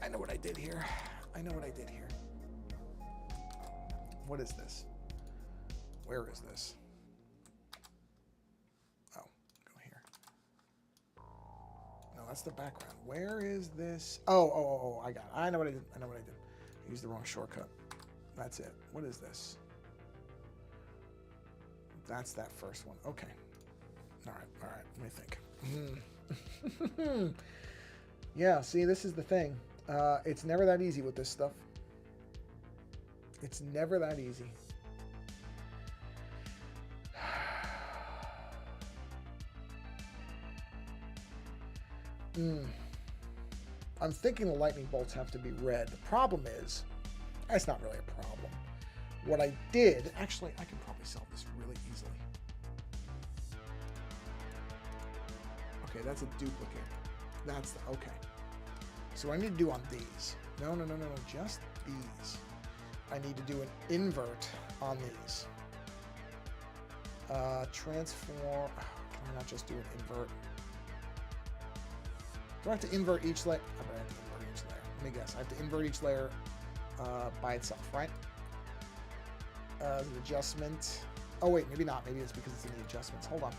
I know what I did here. What is this? Where is this? Oh, go here. No, that's the background. Where is this? Oh, I got it. I know what I did. I used the wrong shortcut. That's it. What is this? That's that first one. Okay. All right. Let me think. Yeah, see, this is the thing. It's never that easy with this stuff. It's never that easy. I'm thinking the lightning bolts have to be red. The problem is, it's not really a problem. What I did, actually, I can probably solve this really easily. Okay, that's a duplicate. That's the, okay. So what I need to do on these, no, just these. I need to do an invert on these. Transform, can I not just do an invert? Do I have to invert each layer? I bet I have to invert each layer. Let me guess. I have to invert each layer by itself, right? The adjustment. Oh, wait, maybe not. Maybe it's because it's in the adjustments. Hold on.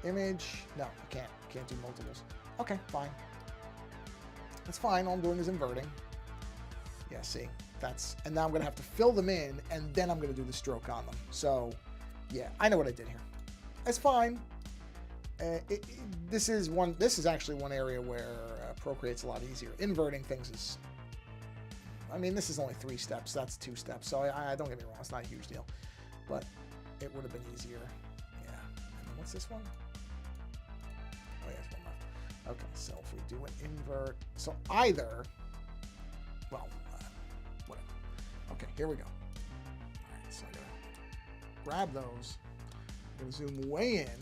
Image. No, I can't. Can't do multiples. Okay, fine. That's fine. All I'm doing is inverting. Yeah, see? That's... And now I'm going to have to fill them in, and then I'm going to do the stroke on them. So, yeah, I know what I did here. It's fine. This is actually one area where Procreate's a lot easier. Inverting things is, I mean, this is only 3 steps. That's 2 steps. So I don't get me wrong, it's not a huge deal, but it would have been easier. Yeah. And then what's this one? Oh yeah, there's one left. Okay, so if we do an invert, so either, well, whatever. Okay, here we go. All right, so I gotta grab those. I'm gonna zoom way in.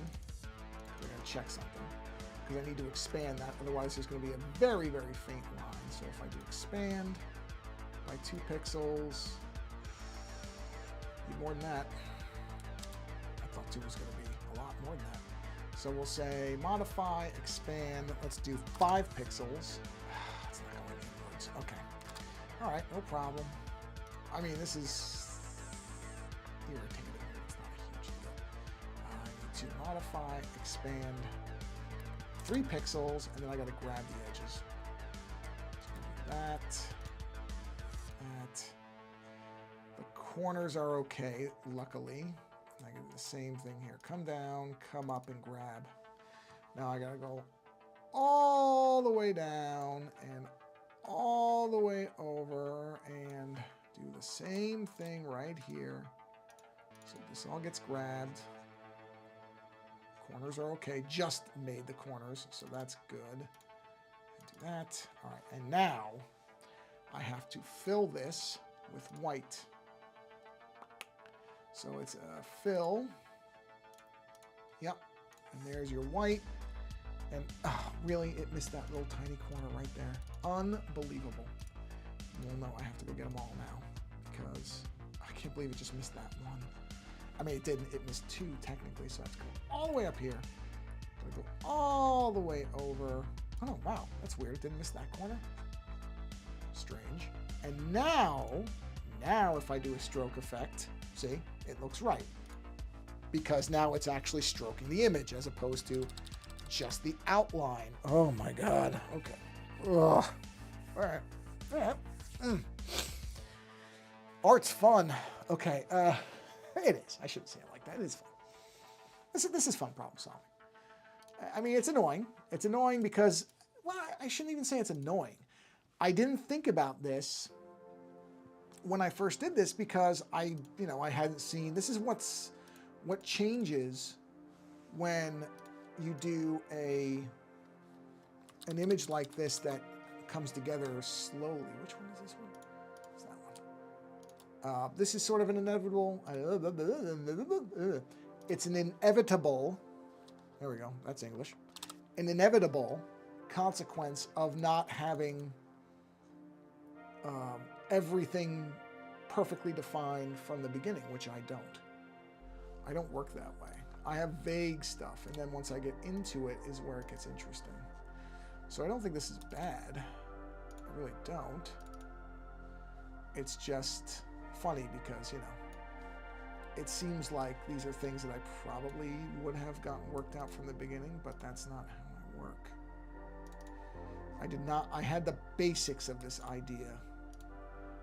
We're going to check something because I need to expand that. Otherwise, there's going to be a very, very faint line. So if I do expand by 2 pixels, need more than that. I thought 2 was going to be a lot more than that. So we'll say modify, expand. Let's do 5 pixels. It's not going inwards. Okay. All right, no problem. I mean, this is irritating. It's not a huge deal. I need to modify, expand 3 pixels, and then I got to grab the edges. So that. The corners are okay, luckily. I can do the same thing here. Come down, come up, and grab. Now I gotta go all the way down and all the way over and do the same thing right here. So this all gets grabbed. Corners are okay. Just made the corners, so that's good. Do that. All right, and now I have to fill this with white. So it's a fill. Yep. And there's your white. And really, it missed that little tiny corner right there. Unbelievable. Well, no, I have to go get them all now because I can't believe it just missed that one. I mean, it didn't. It missed 2 technically, so I have to go all the way up here. I'm gonna go all the way over. Oh, wow. That's weird. It didn't miss that corner. Strange. And now if I do a stroke effect, see, it looks right. Because now it's actually stroking the image as opposed to just the outline. Oh my God. Okay. Ugh. All right. All right. Art's fun. Okay. It is. I shouldn't say it like that. It is fun. This is fun problem solving. I mean, it's annoying. It's annoying because, well, I shouldn't even say it's annoying. I didn't think about this when I first did this because I hadn't seen, this is what changes when you do an image like this that comes together slowly. Which one is this one? It's that one. This is sort of an inevitable, it's an inevitable, there we go, that's English, an inevitable consequence of not having everything perfectly defined from the beginning, which I don't. I don't work that way. I have vague stuff, and then once I get into it is where it gets interesting. So I don't think this is bad. I really don't. It's just funny because, it seems like these are things that I probably would have gotten worked out from the beginning, but that's not how I work. I had the basics of this idea,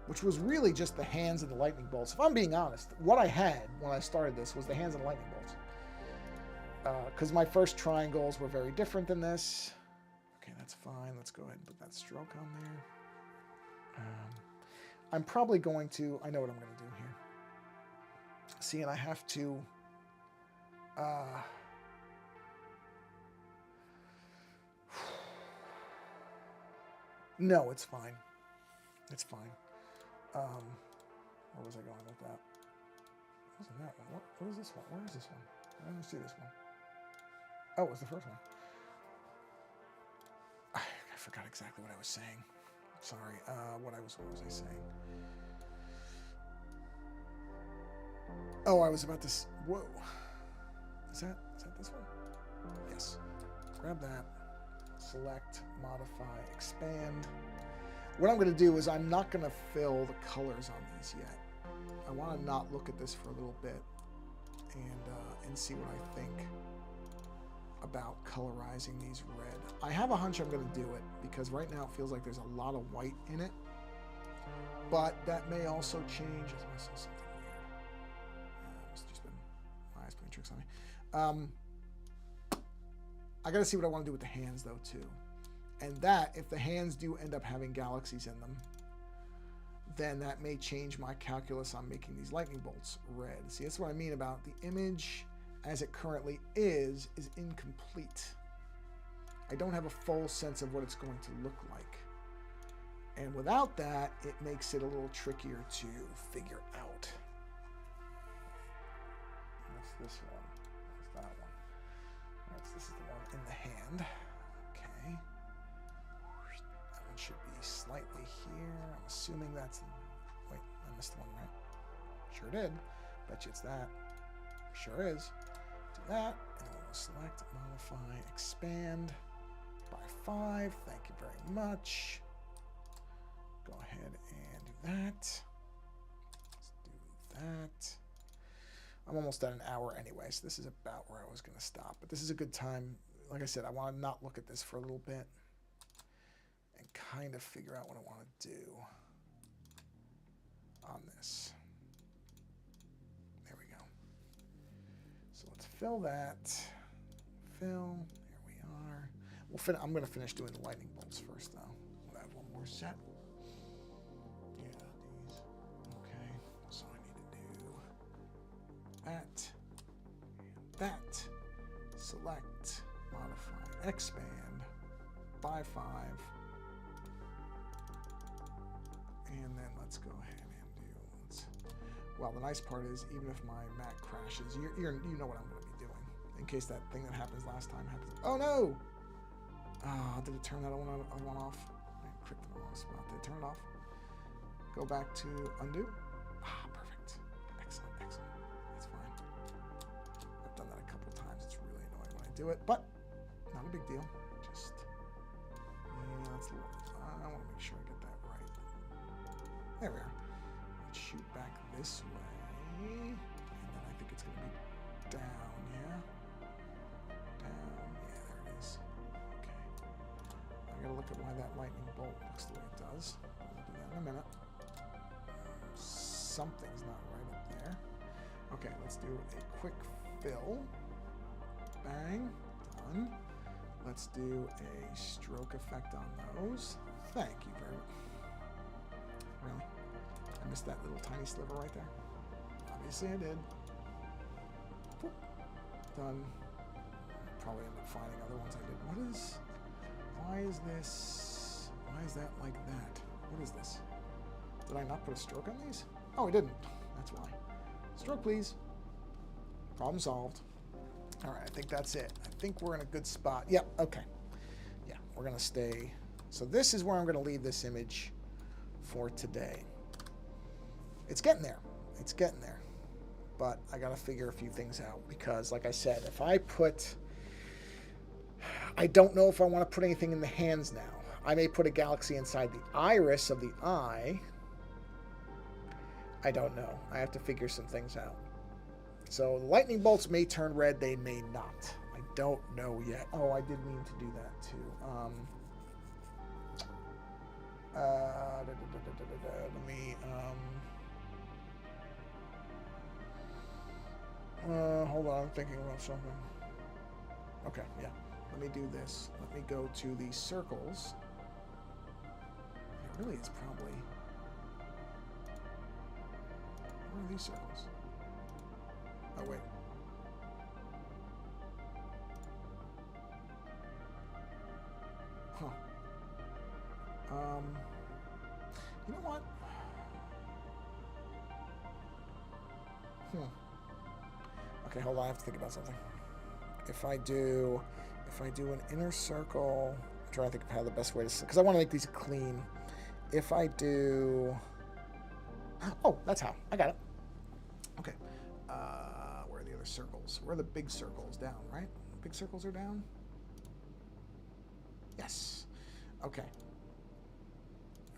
which was really just the hands and the lightning bolts. If I'm being honest, what I had when I started this was the hands and the lightning bolts. Because my first triangles were very different than this. Okay, that's fine. Let's go ahead and put that stroke on there. I'm probably going to, I know what I'm going to do here. See, and I have to, no, it's fine. It's fine. Where was I going with that? Wasn't that one? What is this one? Where is this one? I don't see this one. Oh, it was the first one. I forgot exactly what I was saying. Sorry. What was I saying? Oh, I was about to. Whoa. Is that this one? Yes. Grab that. Select, modify, expand. What I'm going to do is I'm not going to fill the colors on these yet. I want to not look at this for a little bit and see what I think about colorizing these red. I have a hunch I'm going to do it because right now it feels like there's a lot of white in it, but that may also change. I saw something weird. It's just been my eyes playing tricks on me. I got to see what I want to do with the hands though too. And that, if the hands do end up having galaxies in them, then that may change my calculus on making these lightning bolts red. See, that's what I mean about the image as it currently is incomplete. I don't have a full sense of what it's going to look like. And without that, it makes it a little trickier to figure out. What's this one? What's that one? This is the one in the hand. Okay. That one should be slightly here. I'm assuming that's... Wait, I missed one, right? Sure did. Bet you it's that. Sure is. Do that. And we'll select, modify, expand by 5. Thank you very much. Go ahead and do that. Let's do that. I'm almost at an hour anyway, so this is about where I was going to stop. But this is a good time. Like I said, I want to not look at this for a little bit and kind of figure out what I want to do on this. There we go. So let's fill that. Fill. There we are. I'm going to finish doing the lightning bolts first, though. We'll have one more set. Yeah, these. Okay. So I need to do that and that. Select, modify, expand by 5. And then let's go ahead and do. Well, the nice part is, even if my Mac crashes, you know what I'm going to be doing. In case that thing that happens last time happens. Oh no! Did it turn that other one off? I clicked the wrong spot. Did it turn it off? Go back to undo. Perfect. Excellent, excellent. That's fine. I've done that a couple of times. It's really annoying when I do it, but not a big deal. Just, yeah, that's a little, I want to make sure I get that right. There we are. Let's shoot back this way. And then I think it's going to be down, yeah? Down, yeah, there it is. Okay. I got to look at why that lightning bolt looks the way it does. We'll do that in a minute. Something's not right up there. Okay, let's do a quick fill. Bang, done. Let's do a stroke effect on those. Thank you very much. Really? I missed that little tiny sliver right there. Obviously I did. Boop. Done. Probably end up finding other ones I did. Why is that like that? What is this? Did I not put a stroke on these? Oh, I didn't. That's why. Stroke, please. Problem solved. All right, I think that's it. I think we're in a good spot. Yep, okay. Yeah, we're going to stay. So this is where I'm going to leave this image for today. It's getting there. It's getting there. But I got to figure a few things out because, like I said, if I don't know if I want to put anything in the hands now. I may put a galaxy inside the iris of the eye. I don't know. I have to figure some things out. So the lightning bolts may turn red. They may not. I don't know yet. Oh, I did mean to do that too. Let me... hold on. I'm thinking about something. Okay, yeah. Let me do this. Let me go to the circles. It really is probably... Where are these circles? Oh, wait. Huh. You know what? Okay, hold on. I have to think about something. If I do an inner circle, I'm trying to think of how the best way to... Because I want to make these clean. If I do... Oh, that's how. I got it. Okay. Where are the other circles? Where are the big circles? Down, right? Big circles are down? Yes. Okay.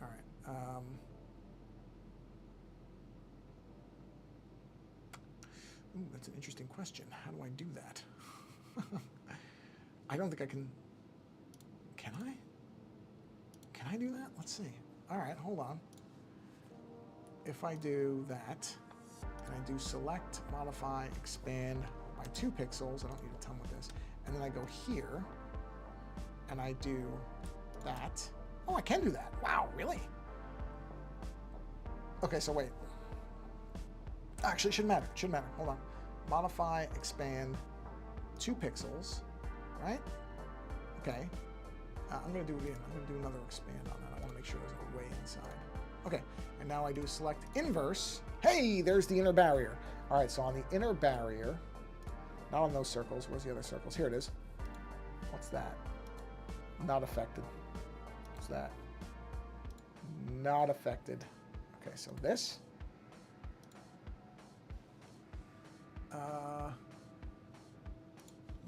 All right. Ooh, that's an interesting question. How do I do that? I don't think I can... Can I? Can I do that? Let's see. All right, hold on. If I do that, and I do select, modify, expand by 2 pixels, I don't need a ton with this, and then I go here, and I do that. Oh, I can do that. Wow, really? Okay, so wait. Actually, it shouldn't matter. It shouldn't matter. Hold on. Modify, expand, 2 pixels, right? Okay. I'm going to do it again. I'm going to do another expand on that. I want to make sure there's no way inside. Okay, and now I do select inverse. Hey, there's the inner barrier. All right, so on the inner barrier, not on those circles. Where's the other circles? Here it is. What's that? Not affected. What's that? Not affected. Okay, so this.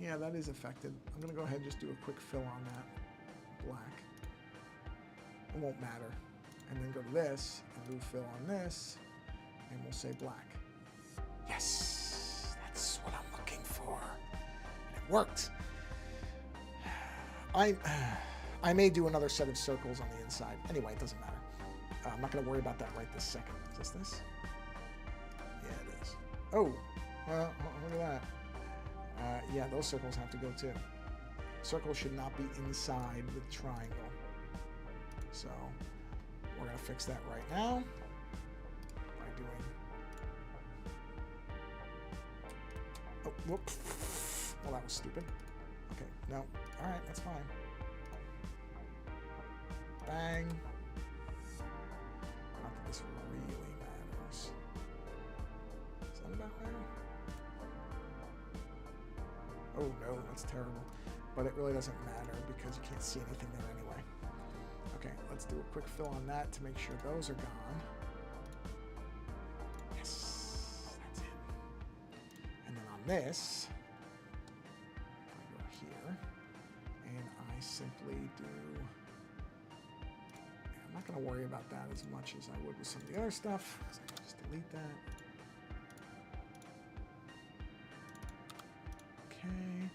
Yeah, that is affected. I'm going to go ahead and just do a quick fill on that. Black. It won't matter. And then go to this and do fill on this. And we'll say black. Yes! That's what I'm looking for. And it worked. I may do another set of circles on the inside. Anyway, it doesn't matter. I'm not going to worry about that right this second. Is this? Yeah, it is. Oh, well, look at that. Yeah, those circles have to go too. Circles should not be inside the triangle. So we're going to fix that right now by doing... Oh, whoop. Well, that was stupid. Okay, no. All right, that's fine. Bang. Not that this really matters. Is that about there? Oh no, that's terrible. But it really doesn't matter because you can't see anything there anyway. Okay, let's do a quick fill on that to make sure those are gone. Yes, that's it. And then on this, I go here, and I simply do... I'm not going to worry about that as much as I would with some of the other stuff, because I can just delete that. Okay.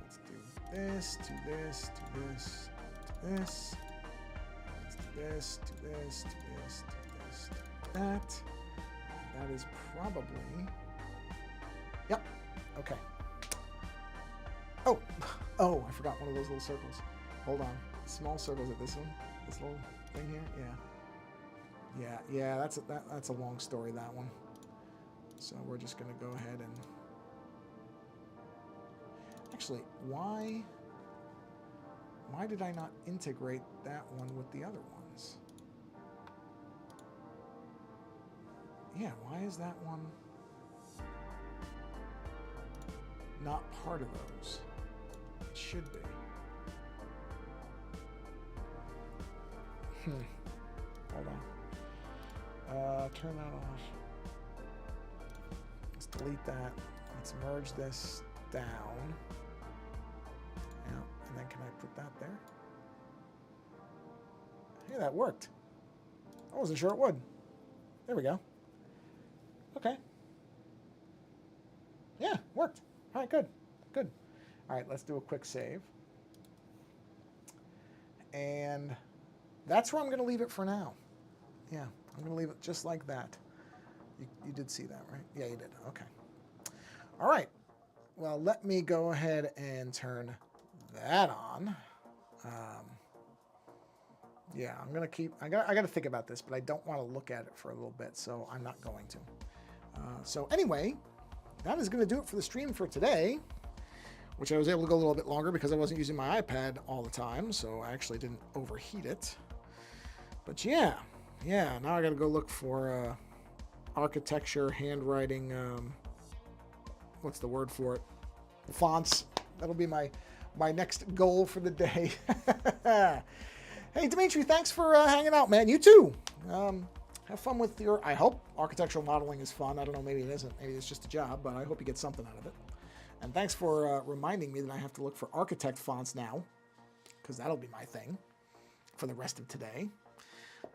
Let's do this, to this, to this, to this. Let's do this, to this, to this, to this, to that. That is probably... Yep. Okay. Oh! Oh, I forgot one of those little circles. Hold on. Small circles at this one. This little thing here. Yeah. Yeah, that's a long story, that one. So we're just going to go ahead and... Actually, why did I not integrate that one with the other ones? Yeah, why is that one not part of those? It should be. Hold on. Turn that off. Let's delete that. Let's merge this down. Yeah, and then can I put that there? Hey, that worked. I wasn't sure it would. There we go. Okay. Yeah, worked. All right, good. Good. All right, let's do a quick save. And that's where I'm going to leave it for now. Yeah, I'm going to leave it just like that. You did see that, right? Yeah, you did. Okay. All right. Well, let me go ahead and turn that on. Yeah, I'm going to keep... I got to think about this, but I don't want to look at it for a little bit, so I'm not going to. So anyway, that is going to do it for the stream for today, which I was able to go a little bit longer because I wasn't using my iPad all the time, so I actually didn't overheat it. But yeah, now I got to go look for architecture, handwriting, what's the word for it? Fonts. That'll be my next goal for the day. Hey, Dimitri, thanks for hanging out, man. You too. Have fun with your... I hope architectural modeling is fun. I don't know, maybe it isn't. Maybe it's just a job, but I hope you get something out of it. And thanks for reminding me that I have to look for architect fonts now, because that'll be my thing for the rest of today.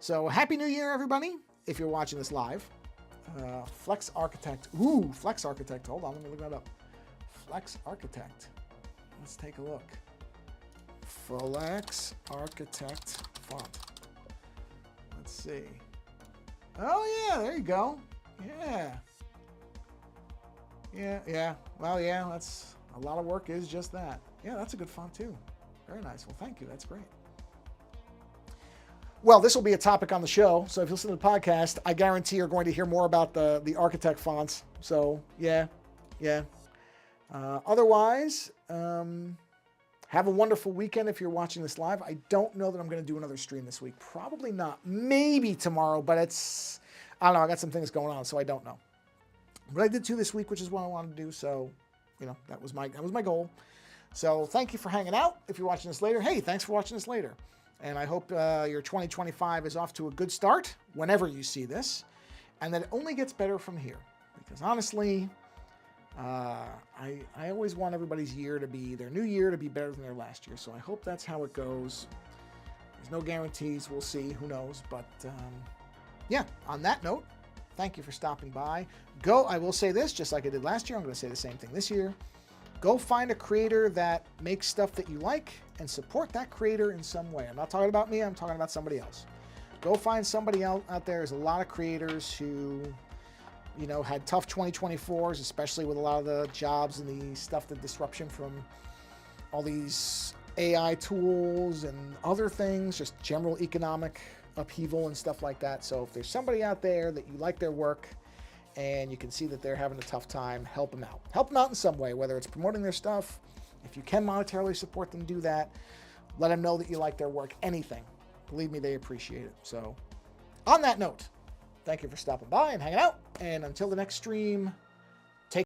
So, Happy New Year, everybody, if you're watching this live. Flex Architect. Ooh, Flex Architect. Hold on, let me look that up. Flex Architect. Let's take a look. Flex Architect font. Let's see. Oh, yeah, there you go. Yeah. Yeah. Well, yeah, that's a lot of work is just that. Yeah, that's a good font, too. Very nice. Well, thank you. That's great. Well, this will be a topic on the show. So if you listen to the podcast, I guarantee you're going to hear more about the architect fonts. So, yeah. Otherwise, have a wonderful weekend if you're watching this live. I don't know that I'm going to do another stream this week. Probably not. Maybe tomorrow, but I don't know. I got some things going on, so I don't know. But I did two this week, which is what I wanted to do. So, that was my goal. So thank you for hanging out. If you're watching this later, hey, thanks for watching this later. And I hope your 2025 is off to a good start whenever you see this, and that it only gets better from here. Because honestly, I always want everybody's year to be, their new year to be better than their last year. So I hope that's how it goes. There's no guarantees. We'll see. Who knows? But yeah, on that note, thank you for stopping by. I will say this, just like I did last year, I'm going to say the same thing this year. Go find a creator that makes stuff that you like and support that creator in some way. I'm not talking about me. I'm talking about somebody else. Go find somebody else out there. There's a lot of creators who, you know, had tough 2024s, especially with a lot of the jobs and the stuff, the disruption from all these AI tools and other things, just general economic upheaval and stuff like that. So if there's somebody out there that you like their work and you can see that they're having a tough time, help them out. Help them out in some way, whether it's promoting their stuff. If you can monetarily support them, do that. Let them know that you like their work. Anything. Believe me, they appreciate it. So on that note, thank you for stopping by and hanging out. And until the next stream,